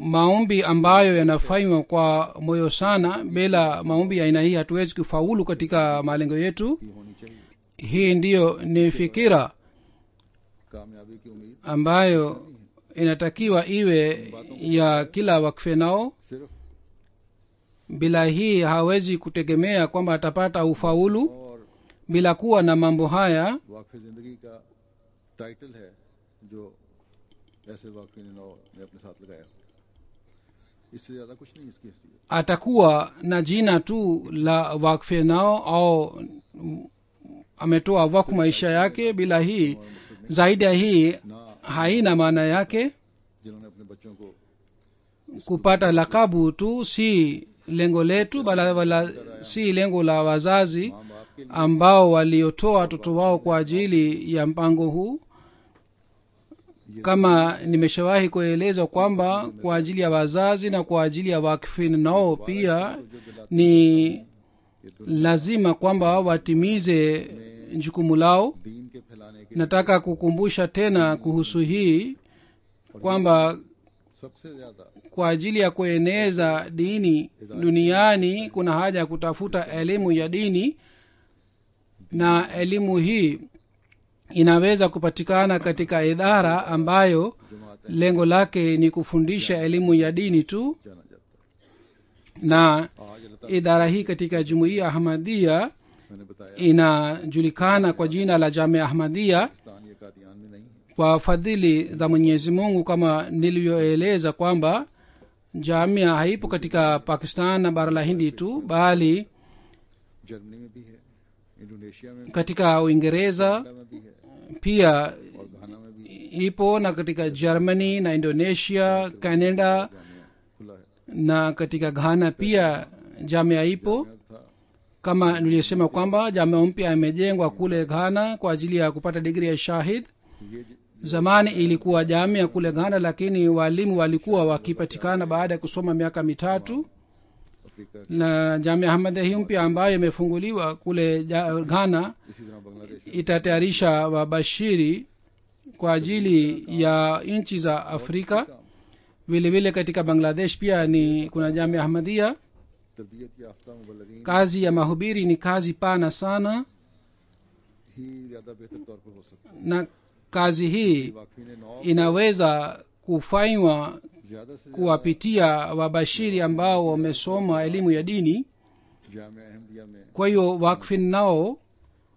Maombi ambayo yanafanywa kwa moyo sana, bila maombi ya aina hii hatuwezi kufaulu katika malengo yetu. की होनी चाहिए. Hii ndiyo ni fikira कामयाबी की उम्मीद ambayo inatakiwa iwe ya kila wakfenao. सिर्फ Bila hii hawezi kutegemea kwamba atapata ufaulu. और Bila kuwa na mambo haya, वाक़फ़े ज़िंदगी का टाइटल है जो ऐसे वाक़फ़े ने अपने साथ लगाया. इससे ज़्यादा कुछ नहीं इसकी हैसियत. atakuwa na jina tu la wakfenao au ametoa wakfu maisha yake. Bila hii, zaidi ya hii haina maana yake. जिन्होंने अपने बच्चों को Kupata lakabu tu si lengo letu, wala si lengo la wazazi माँ बाप के लिए ambao waliotoa watoto wao kwa ajili ya mpango huu. Kama nimeshawahi kueleza kwamba kwa ajili ya wazazi na kwa ajili ya wakfin nao pia ni lazima kwamba watimize jukumu lao. दीन के फैलाने के Nataka kukumbusha tena kuhusu hii kwamba सबसे ज़्यादा kwa ajili ya kueneza dini duniani kuna haja ya kutafuta elimu ya dini, na elimu hii inaweza kupatikana katika idara ambayo जमात lengo lake ni kufundisha elimu ya dini tu. जाना जाता है. Na आज अल्लाह idara hii katika jumuiya Ahmadiyya ताला मैंने बताया inajulikana kwa jina la Jamia Ahmadiyya. Pakistan या कादियान में नहीं है. Kwa fadhili za Mwenyezi Mungu, kama nilivyoeleza kwamba jamia haipo katika Pakistan na bara la Hindi tu, bali Germany में भी है, इंडोनेशिया में भी, katika Uingereza कनाडा में भी है pia और घाना में भी ipo, na katika Germany na Indonesia, Canada Jamia खुला है. na katika Ghana pia jamia ipo. था Kama niliyosema kwamba jamia mpya imejengwa kule Ghana kwa ajili ya kupata digri ya shahid. ये Zamani ilikuwa jamia kule Ghana, lakini walimu walikuwa wakipatikana baada ya kusoma miaka mitatu. Africa Na jamia Ahmadiyya hii mpya ambayo imefunguliwa kule Ghana इसी तरह Bangladesh itatayarisha wabashiri kwa ajili ya nchi za Afrika. Vile vile katika Bangladesh pia kuna jamia Ahmadiyya. तरबियत याफ्ता मुबल्लिगीन kazi ya mahubiri ni kazi pana sana, ही ज़्यादा बेहतर तौर पर हो सकता है। na kazi hii वाकफीन नौ inaweza kufanywa ज़्यादा से ज़्यादा kuwapitia wabashiri ambao wamesoma elimu ya dini. Jamia अहमदिया में, Kwa hiyo wakfin nao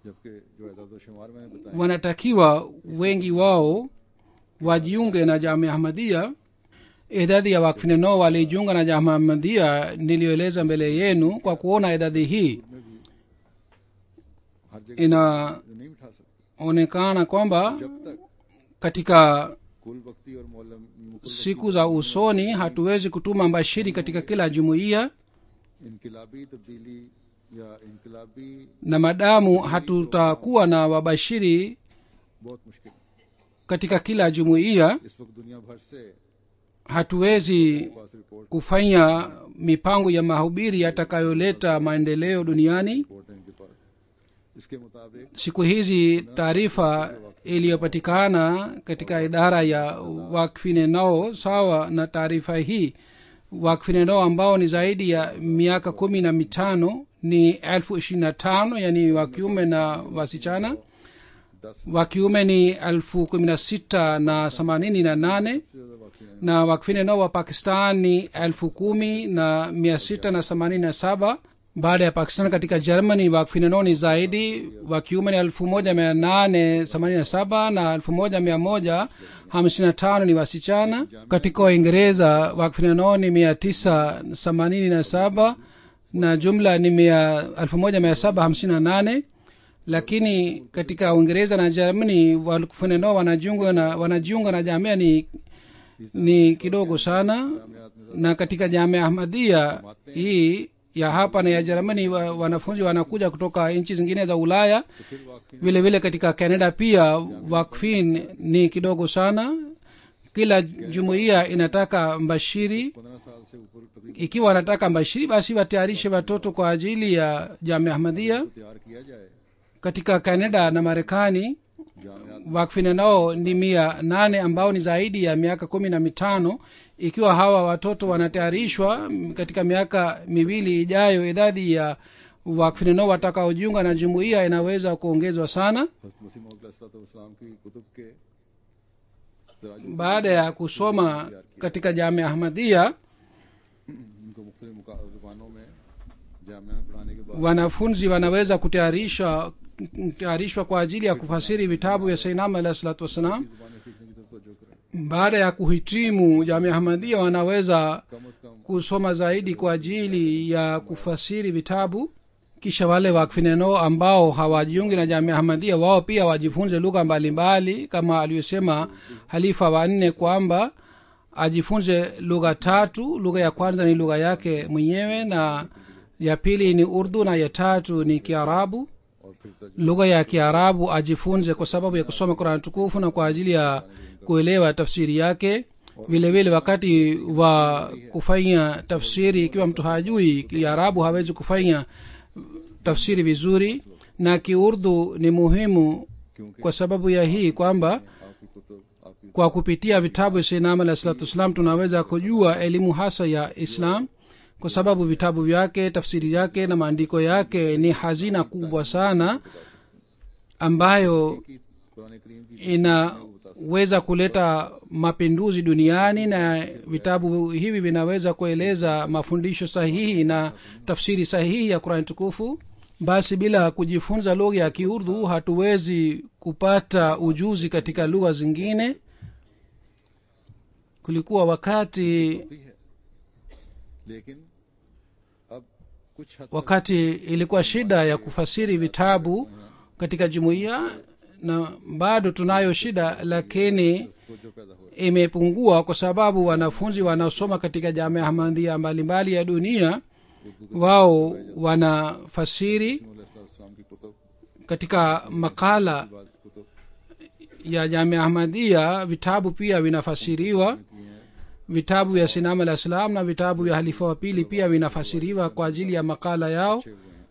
जबकि जो एदाद शुमार मैंने बताया wanatakiwa wengi wao wajiunge na jamia ahmadia. Idadi ya wakfin nao walijiunga na jamia ahmadia niliyoeleza mbele yenu. Kwa kuona idadi hii में भी हर जगह inaonekana नहीं उठा सकते kwamba जब तक katika कुल वक्ती और मौलम siku za usoni hatuwezi kutuma mbashiri katika kila jumuiya, इनकलाबी तब्दीली या इनकलाबी na madamu hatutakuwa na wabashiri बहुत मुश्किल है। katika kila jumuiya, इस वक्त दुनिया भर से hatuwezi पास report kufanya mipango ya mahubiri yatakayoleta maendeleo duniani. Report है इनके पास। इसके मुताबिक Siku hizi taarifa iliyopatikana katika idara ya wakfine nao sawa na taarifa hii, wakfine nao ambao ni zaidi ya miaka 15 ni 25,000, yani wakiume na wasichana. 10 wa kiume ni 1688 से ज़्यादा वाकई नहीं। na wakfine nao wa pakistan ni 10,687. baada ya pakistan katika germany wakfine nao ni zaidi, wa kiume ni 1887 na 1155 ni wasichana. katika uingereza wakfine nao ni 987 na jumla ni 1758. lakini katika uingereza na germany wakfine nao wanajiunga na jamia ni kidogo sana. Na katika jamia ahmadia hii ya hapa na ya Jerumani wanafunzi wanakuja kutoka nchi zingine za Ulaya. तो फिर वाकई Vile vile katika Canada pia wakfin ni kidogo sana. Kila jumuiya inataka mbashiri. 15 साल से ऊपर तकरीबन Ikiwa wanataka mbashiri, basi watayarishe watoto kwa ajili ya Jamia Ahmadiyya. तैयार किया जाए। Katika Canada na Marekani जामियात wakfina nao ni 800 ambao ni zaidi ya miaka 15. Ikiwa hawa watoto wanatayarishwa katika miaka miwili ijayo, idadi ya wakfina nao watakaojiunga na jumuiya inaweza kuongezwa sana. हज़रत मसीह मौद अलैहिस्सलाम की कुतुब के तराजुम Baada ya kusoma katika Jamia Ahmadiyya, इनको मुख्तलिफ ज़ुबानों में जामिया में पढ़ाने के बाद wanafunzi wanaweza kutayarishwa kwa ajili ya kufasiri vitabu vya Sayyidina alayhi salatu wassalam. ज़ुबानें सीखने की तरफ तवज्जो करें। Baada ya kuhitimu Jamia Ahmadiyya wanaweza कम अज़ कम kusoma zaidi kwa ajili ya kufasiri vitabu. Kisha wale wakfineno ambao hawajiungi na Jamia Ahmadiyya wao pia wajifunze lugha mbalimbali, kama aliyosema halifa wa 4 kwamba ajifunze lugha 3. Lugha ya kwanza ni lugha yake mwenyewe, na ya pili ni Urdu, na ya tatu ni Kiarabu. और फिर Lugha ya Kiarabu ajifunze kwa sababu ya kusoma Qur'an tukufu na kwa ajili ya kuelewa tafsiri yake. Vile vile wakati wa kufanya tafsiri, ikiwa mtu hajui Kiarabu hawezi kufanya tafsiri vizuri. Na Kiurdu ni muhimu kwa sababu ya hii kwamba आपकी कुतुब आपकी kwa kupitia vitabu vya Sayyidina alayhi salatu wasallam tunaweza kujua elimu hasa ya Islam, kwa sababu vitabu vyake, tafsiri yake na maandiko yake ni hazina kubwa sana ambayo की कुरान करीम की inaweza kuleta mapinduzi duniani, na vitabu hivi vinaweza kueleza mafundisho sahihi na tafsiri sahihi ya Qur'an tukufu. Basi bila kujifunza lugha ya Kiurdu hatuwezi kupata ujuzi katika lugha zingine. Kulikuwa wakati भी है, लेकिन अब कुछ हद तक wakati ilikuwa shida ya kufasiri vitabu katika jumuiya, na bado tunayo shida, lakini को जो पैदा हो रहा imepungua kwa sababu wanafunzi wanaosoma katika Jamia Ahmadiyya mbalimbali ya dunia wao wanafasiri. है अलैहिस्सलाम की कुतुब Katika makala बाद Qutub ya Jamia Ahmadiyya vitabu pia vinafasiriwa. Vitabu vya Sinam alayhi salam na vitabu vya halifa wa pili pia vinafasiriwa kwa ajili ya makala yao. अच्छे हुए हैं,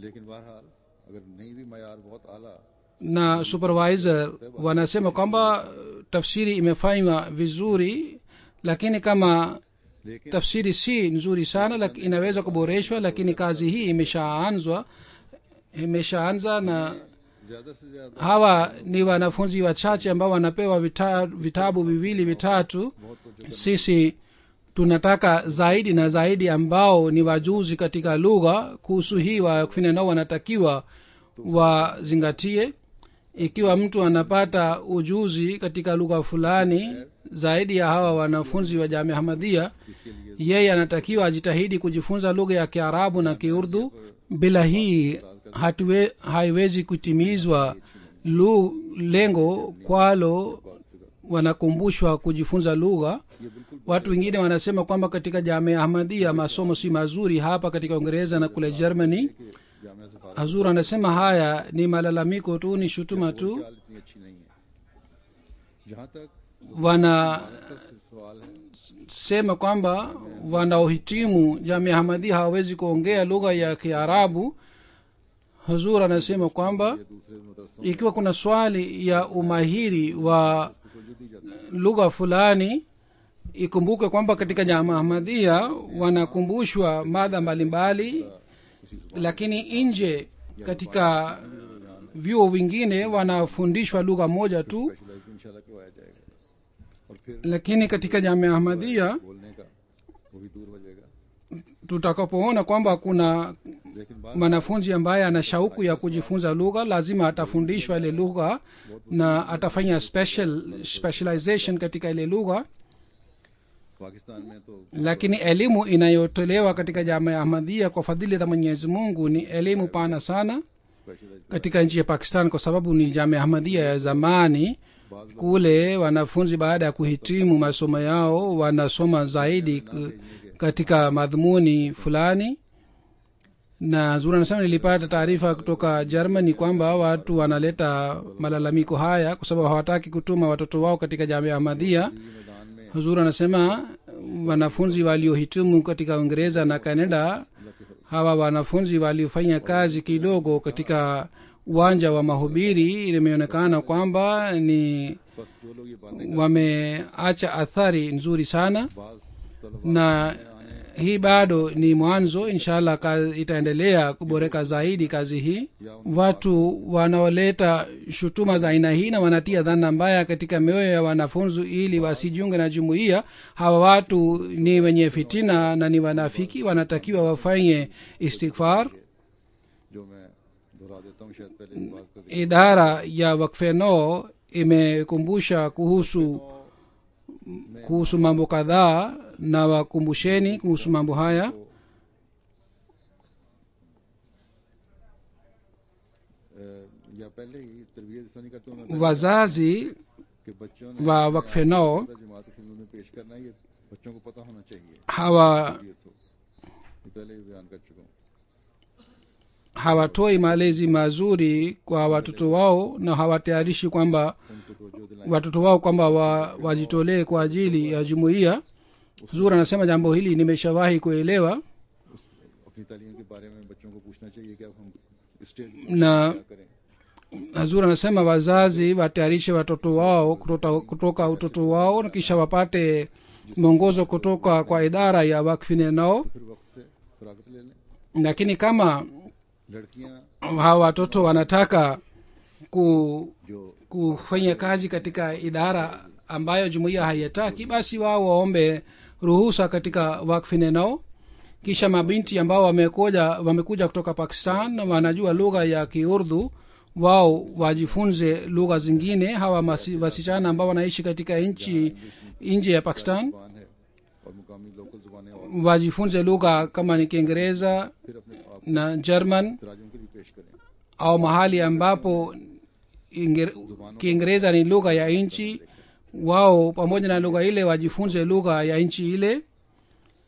लेकिन बहरहाल अगर नहीं भी मयार बहुत आला Na supervisor wanasema kwamba tafsiri imefanywa vizuri, lakini kama लेकिन tafsiri si nzuri sana lakini inaweza kuboreshwa, lakini kazi hii imeshaanza na ज्यादा से ज्यादा hawa ni wanafunzi wachache ambao wanapewa vitabu viwili vitatu. Sisi tunataka zaidi na zaidi ambao ni wajuzi katika lugha. Kuhusu hii wakfine nao wanatakiwa wazingatie. Ikiwa mtu anapata ujuzi katika lugha fulani zaidi ya hawa wanafunzi wa Jamia Ahmadiyya, yeye anatakiwa ajitahidi kujifunza lugha ya Kiarabu na Kiurdu. Bila hii haiwezi kutimizwa lengo kwalo wanakumbushwa kujifunza lugha. Watu wengine wanasema kwamba katika Jamia Ahmadiyya masomo si mazuri, hapa katika Uingereza na kule Germany. Hazur anasema haya ni malalamiko tu, ni shutuma tu. इतनी अच्छी नहीं है. जहाँ तक wanasema kwamba wanaohitimu Jamia Ahmadiyya hawawezi kuongea lugha ya Kiarabu. Hazur anasema kwamba दूसरे मदरसों ikiwa kuna swali ya umahiri wa lugha fulani, ikumbuke kwamba katika Jamia Ahmadiyya wanakumbushwa mada mbalimbali, lakini nje katika vyuo vingine wanafundishwa lugha moja tu. Specialise इंशाल्लाह करवाया जाएगा और फिर Lakini katika Jamia Ahmadiyya बोलने का वो भी दूर हो जाएगा. tutakapoona kwamba kuna लेकिन बात mwanafunzi ambaye ana shauku ya kujifunza lugha, lazima atafundishwa ile lugha na atafanya specialization katika ile lugha. Pakistan में तो Lakini elimu inayotolewa katika Jamia Ahmadiyya kwa fadhili za Mwenyezi Mungu ni elimu pana sana specialise katika nchi ya Pakistan, kwa sababu ni Jamia Ahmadiyya ya zamani. Kule wanafunzi baada ya kuhitimu masomo yao wanasoma zaidi katika madhumuni fulani. Na Zura anasema nilipata taarifa kutoka Germany kwamba watu wanaleta malalamiko haya kwa sababu hawataki kutuma watoto wao katika Jamia Ahmadiyya. मैदान में Huzur anasema wanafunzi waliohitimu katika Uingereza na Canada, hawa wanafunzi waliofanya kazi kidogo katika uwanja wa mahubiri, imeonekana kwamba ni बस जो लोग ये बातें wameacha athari nzuri sana. बाज तलबा Na hii bado ni mwanzo, inshallah itaendelea kuboreka zaidi kazi hii. Watu wanaoleta shutuma za aina hii na wanatia dhana mbaya katika mioyo ya wanafunzi ili wasijiunge na jumuiya, hawa watu ni wenye fitina na ni wanafiki, wanatakiwa wafanye istighfar. जो मैं दोहरा देता हूँ शायद पहले इस बात का Idara ya wakfeno imekumbusha kuhusu mambo kadhaa, na wakumbusheni kuhusu mambo haya. या पहले ही तरबियत इस तरह नहीं करते हूँ Wazazi कि बच्चों ने wa wakfeno जमात की खिदमत में पेश करना है, ये बच्चों को पता होना चाहिए. hawa ये तो ये पहले ही बयान कर चुका हूँ. hawatoi malezi mazuri kwa watoto wao na hawatayarishi kwamba उनको तो जो दिलाएं watoto wao kwamba wajitolee kwa ajili ya jumuiya. Zura anasema jambo hili nimeshawahi kuelewa, अपनी तालीम के बारे में बच्चों को पूछना चाहिए कि अब हम स्टेज na क्या करें. Hazur anasema wazazi watayarishe watoto wao kutoka utoto wao na kisha wapate mwongozo kutoka kwa idara ya wakfine nao. फिर वक्त से फरागत ले लें. Lakini kama लड़कियां hawa watoto wanataka जो kufanya kazi katika idara ambayo jumuiya haiyataki, basi wao waombe ruhusa katika wakfine nao. Kisha mabinti ambao wamekuja kutoka Pakistan na wanajua lugha ya Kiurdu, wao wajifunze lugha zingine. Hawa wasichana ambao wanaishi katika nchi nje ya Pakistan जुबान है और मुकामी लोकल जुबानें और wajifunze lugha kama ni Kiingereza फिर अपने आप na German, तराजुम के लिए पेश करें. au mahali ambapo Kiingereza ni lugha ya nchi, wao pamoja na lugha ile wajifunze lugha ya nchi ile,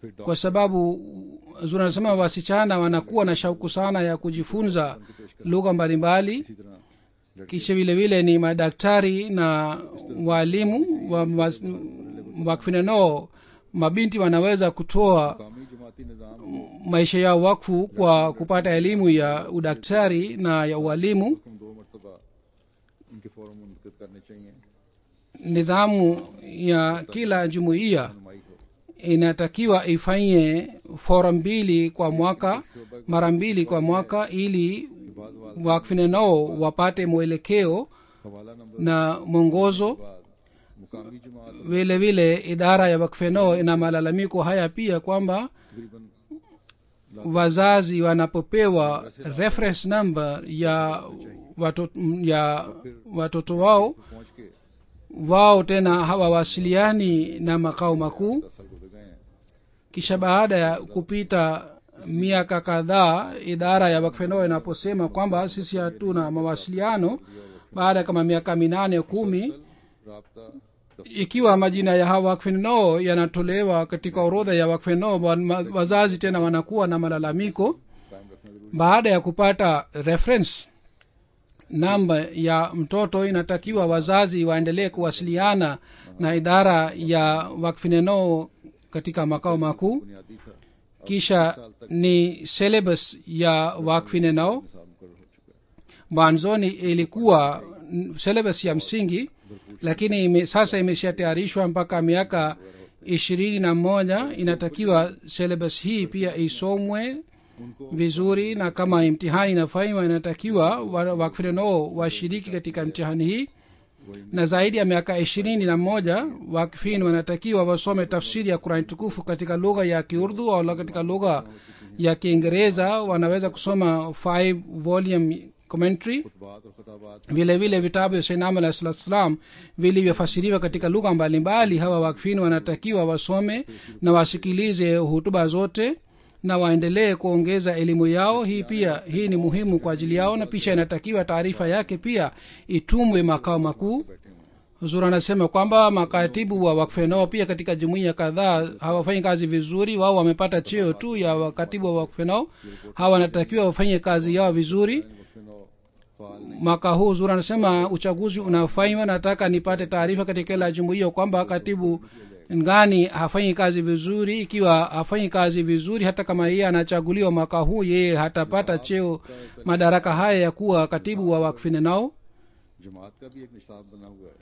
फिर kwa sababu Zura anasema wasichana wanakuwa na shauku sana ya kujifunza lugha mbalimbali. इसी तरह Kisha vile vile ni madaktari na walimu wakfine nao, mabinti wanaweza kutoa मुकामी जमाती निज़ाम maisha yao wakfu kwa kupata elimu ya udaktari na ya ualimu. को 2 मरतबा इनके फोरम मुनक़िद करने चाहिए. Nidhamu ya kila jumuiya नुमाई को inatakiwa ifanye forum mbili kwa mwaka, mara mbili kwa mwaka, ili wakfine nao wapate mwelekeo हवाला नंबर na mwongozo. मुकामी जमात vile vile idara ya wakfe nao ina malalamiko haya pia kwamba तकरीबन wazazi wanapopewa reference number ya watoto wao, पहुंच के wao tena hawawasiliani na makao makuu. 10 साल गुजर गए हैं kisha baada ya kupita miaka kadhaa, idara ya wakfe nao inaposema kwamba sisi hatuna mawasiliano, baada ya kama miaka 8-10, राब्ता ikiwa majina ya hawa wakfe nao yanatolewa katika orodha ya wakfe nao, wazazi tena wanakuwa na malalamiko. कायम रखना जरूरी baada ya kupata reference namba ya mtoto, inatakiwa wazazi waendelee kuwasiliana na idara ya wakfineno katika makao makuu. बुनियादी था kisha ni syllabus ya wakfineno. साहब मुकर्रर हो चुका है mwanzoni ilikuwa syllabus ya msingi, lakini sasa imeshatayarishwa mpaka miaka 21. inatakiwa syllabus hii pia isomwe vizuri, na kama imtihani inafanywa inatakiwa wakfineno washiriki katika mtihani hii. na zaidi ya miaka 21 wakfin wanatakiwa wasome tafsiri ya Qur'an tukufu katika lugha ya Kiurdu au katika lugha ya Kiingereza. wanaweza kusoma 5 volume commentary. बात और खताबात vile vile vitabu vya Sayyidina Muhammad sallallahu alaihi wasallam vilivyofasiriwa katika lugha mbalimbali. hawa wakfin wanatakiwa wasome na wasikilize hutuba zote na waendelee kuongeza elimu yao. hii ni muhimu kwa ajili yao, na pisha inatakiwa taarifa yake pia itumwe makao makuu. Huzur anasema kwamba makatibu wa wakfe nao pia katika jumuiya kadhaa hawafanyi kazi vizuri. wao wamepata cheo tu ya wakatibu wa wakfe nao, hawa wanatakiwa wafanye kazi yao vizuri. mwaka huu Huzur anasema uchaguzi unafanywa, nataka nipate taarifa katika kila jumuiya kwamba katibu ngani hafanyi kazi vizuri. ikiwa hafanyi kazi vizuri, hata kama yeye anachaguliwa mwaka huu, yeye hatapata cheo madaraka haya ya kuwa katibu wa wakfine nao. जमात का भी एक निसाब बना हुआ है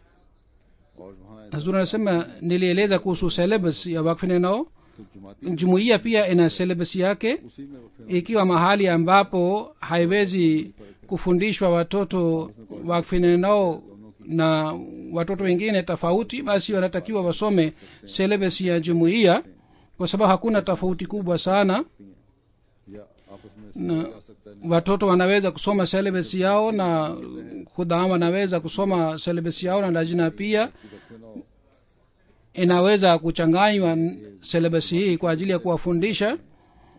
और वहाँ Huzur anasema nilieleza kuhusu syllabus ya wakfine nao. तो जमाती jumuiya pia ina syllabus yake. उसी में वो फिर ikiwa mahali ambapo haiwezi kufundishwa watoto wakfine nao na watoto wengine tofauti, basi wanatakiwa wasome syllabus ya jumuiya, kwa sababu hakuna tofauti kubwa sana. या आपस में na समझा जा सकता है watoto wanaweza kusoma syllabus yao na khudam wanaweza kusoma syllabus yao, na lajna pia inaweza kuchanganywa syllabus hii kwa ajili ya kuwafundisha.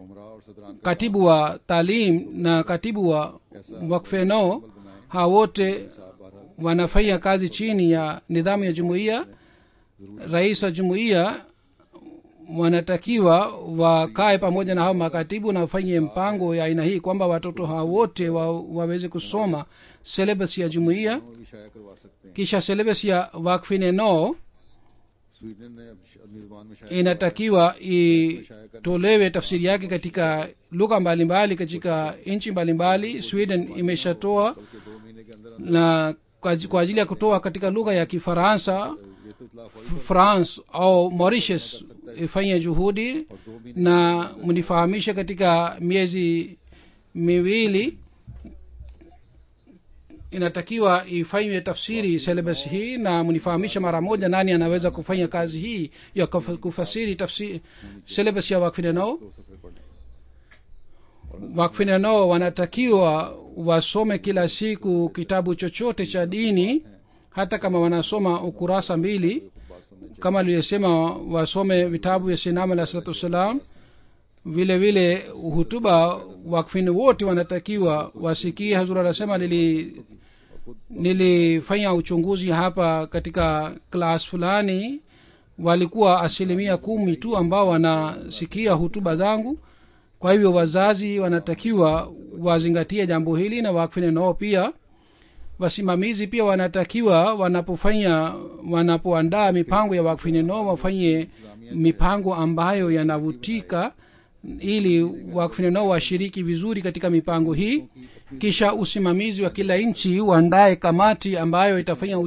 उमरा और सदरान का katibu wa talim na katibu wa wakfe nao hawa wote wanafanya kazi chini ya nidhamu ya jumuiya. rais wa jumuiya wanatakiwa wakae pamoja na hao makatibu na wafanye mpango ya aina hii kwamba watoto hawa wote waweze kusoma syllabus ya jumuiya. वो भी शाया करवा सकते हैं kisha syllabus ya wakfine nao Sweden ने अपनी जुबान में शाया inatakiwa itolewe tafsiri yake katika lugha mbalimbali katika nchi mbalimbali. Sweden imeshatoa, के 2 महीने के अंदर na kwa ajili ya kutoa katika lugha ya Kifaransa, ये तो इतला France au Mauritius ifanye juhudi na mnifahamishe katika miezi miwili. inatakiwa ifanywe tafsiri syllabus hii, na mnifahamishe mara moja nani anaweza kufanya kazi hii ya kufasiri tafsiri syllabus ya wakfine nao. दो सफे पढ़े wakfine nao wanatakiwa wasome kila siku kitabu chochote cha dini, hata kama wanasoma ukurasa 2. बात सुनने kama aliyosema wasome vitabu vya Sinama alayhi salatu wassalam. vile vile hutuba wakfini wote wanatakiwa wasikie. Hazur anasema nilifanya uchunguzi hapa katika class fulani, walikuwa 10% tu ambao wanasikia hutuba zangu. kwa hivyo wazazi wanatakiwa wazingatie jambo hili, na wakfini nao pia wasimamizi pia wanatakiwa wanapoandaa mipango ya wakfini nao wafanye mipango ambayo yanavutika, ili wakfini nao washiriki vizuri katika mipango hii. kisha usimamizi wa kila nchi uandae kamati ambayo itafanya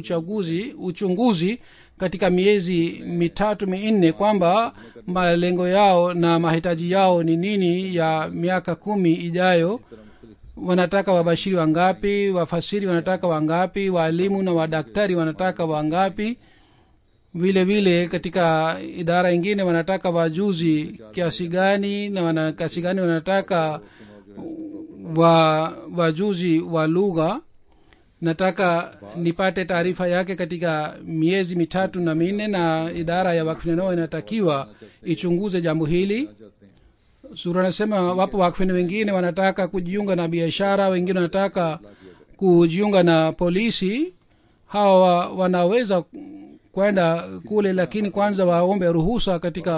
uchunguzi katika miezi mitatu minne kwamba malengo yao na mahitaji yao ni nini ya miaka 10 ijayo. Wanataka wabashiri wangapi, wafasiri wanataka wangapi, waalimu na wadaktari wanataka wangapi. vile vile katika idara ingine wanataka wajuzi kiasi gani na kiasi gani wanataka wajuzi wa lugha. nataka nipate taarifa yake katika miezi mitatu na minne, na idara ya wakfu neno inatakiwa ichunguze jambo hili. Sura nasema wapo wakfu wengine wanataka kujiunga na biashara, wengine wanataka kujiunga na polisi. hawa wanaweza kwenda kule, lakini kwanza waombe ruhusa katika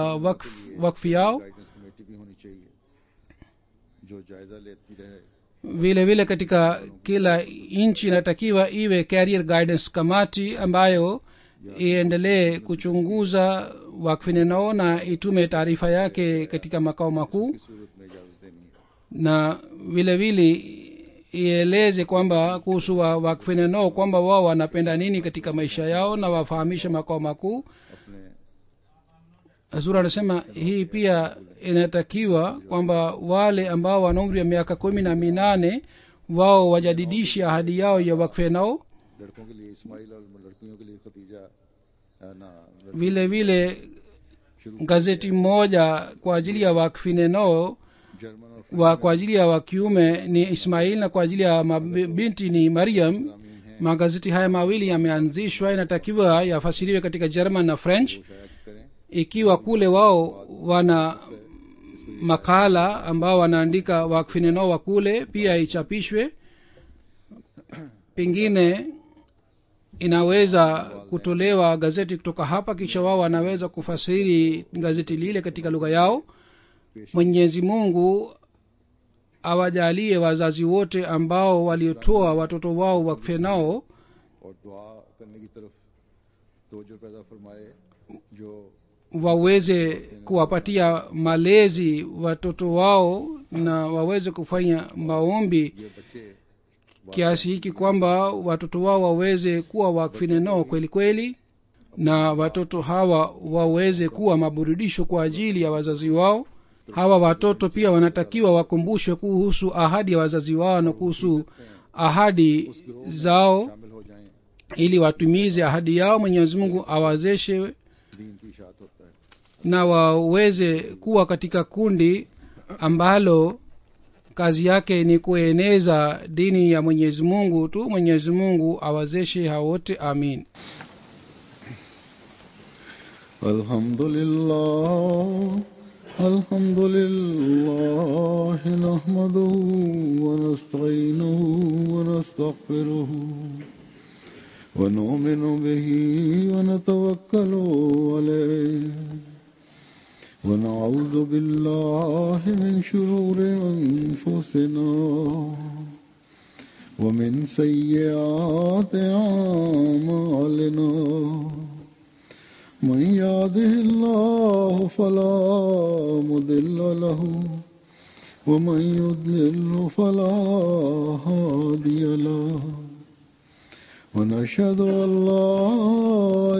wakfu yao. vile vile katika kila nchi inatakiwa iwe career guidance kamati ambayo iendelee kuchunguza wakfu neno na itume taarifa yake katika makao makuu, na vile vile ieleze kwamba kuhusu wakfu neno kwamba wao wanapenda nini katika maisha yao na wafahamishe makao makuu. Azura anasema hii pia inatakiwa kwamba wale ambao wana umri wa miaka 18 wao wajadidishe ahadi yao ya wakfu nao. vile vile gazeti moja kwa ajili ya wakfu neno kwa ajili ya wakiume ni Ismail na kwa ajili ya binti ni Maryam. Magazeti haya mawili yameanzishwa, inatakiwa yafasiriwe katika German na French. Ikiwa kule wao wana makala ambao wanaandika wakfu neno wa kule, pia ichapishwe. Pengine inaweza kutolewa gazeti kutoka hapa, kisha wao wanaweza kufasiri gazeti lile katika lugha yao. Mwenyezi Mungu awajalie wazazi wote ambao waliotoa watoto wao wakfu nao waweze kuwapatia malezi watoto wao na waweze kufanya maombi kiasi hiki kwamba watoto wao waweze kuwa wakfu neno kweli kweli, na watoto hawa waweze kuwa maburudisho kwa ajili ya wazazi wao. Hawa watoto pia wanatakiwa wakumbushwe kuhusu ahadi ya wazazi wao na kuhusu ahadi zao ili watumize ahadi yao. Mwenyezi Mungu awawezeshe na waweze kuwa katika kundi ambalo kazi yake ni kueneza dini ya Mwenyezi Mungu tu. Mwenyezi Mungu awawezeshe hao wote, amin. Alhamdulillah nahmaduhu wa nasta'inuhu wa nastaghfiruhu wa nu'minu bihi wa natawakkalu alayhi wa na'udhu billahi min shururi anfusina wa min sayyiati a'malina. من يهده الله فلا مضل له ومن يضلل فلا هادي له ونشهد أن لا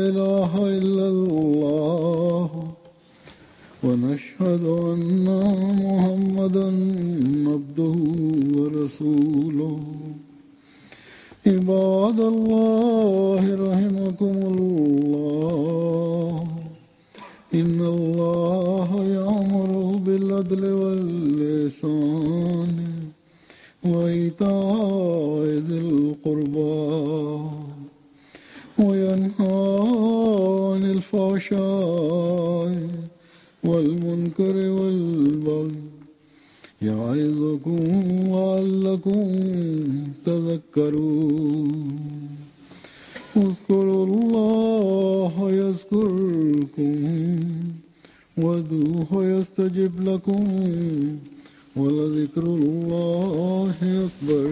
إله إلا الله ونشهد أن محمدا عبده ورسوله. عباد الله رحمكم الله إن الله يأمر بالعدل والإحسان وإيتاء ذي القربى وينهى عن الفحشاء والمنكر والبغي يعظكم لعلكم تذكرون. اذكروا الله يذكركم وادعوه يستجب لكم ولذكر الله أكبر.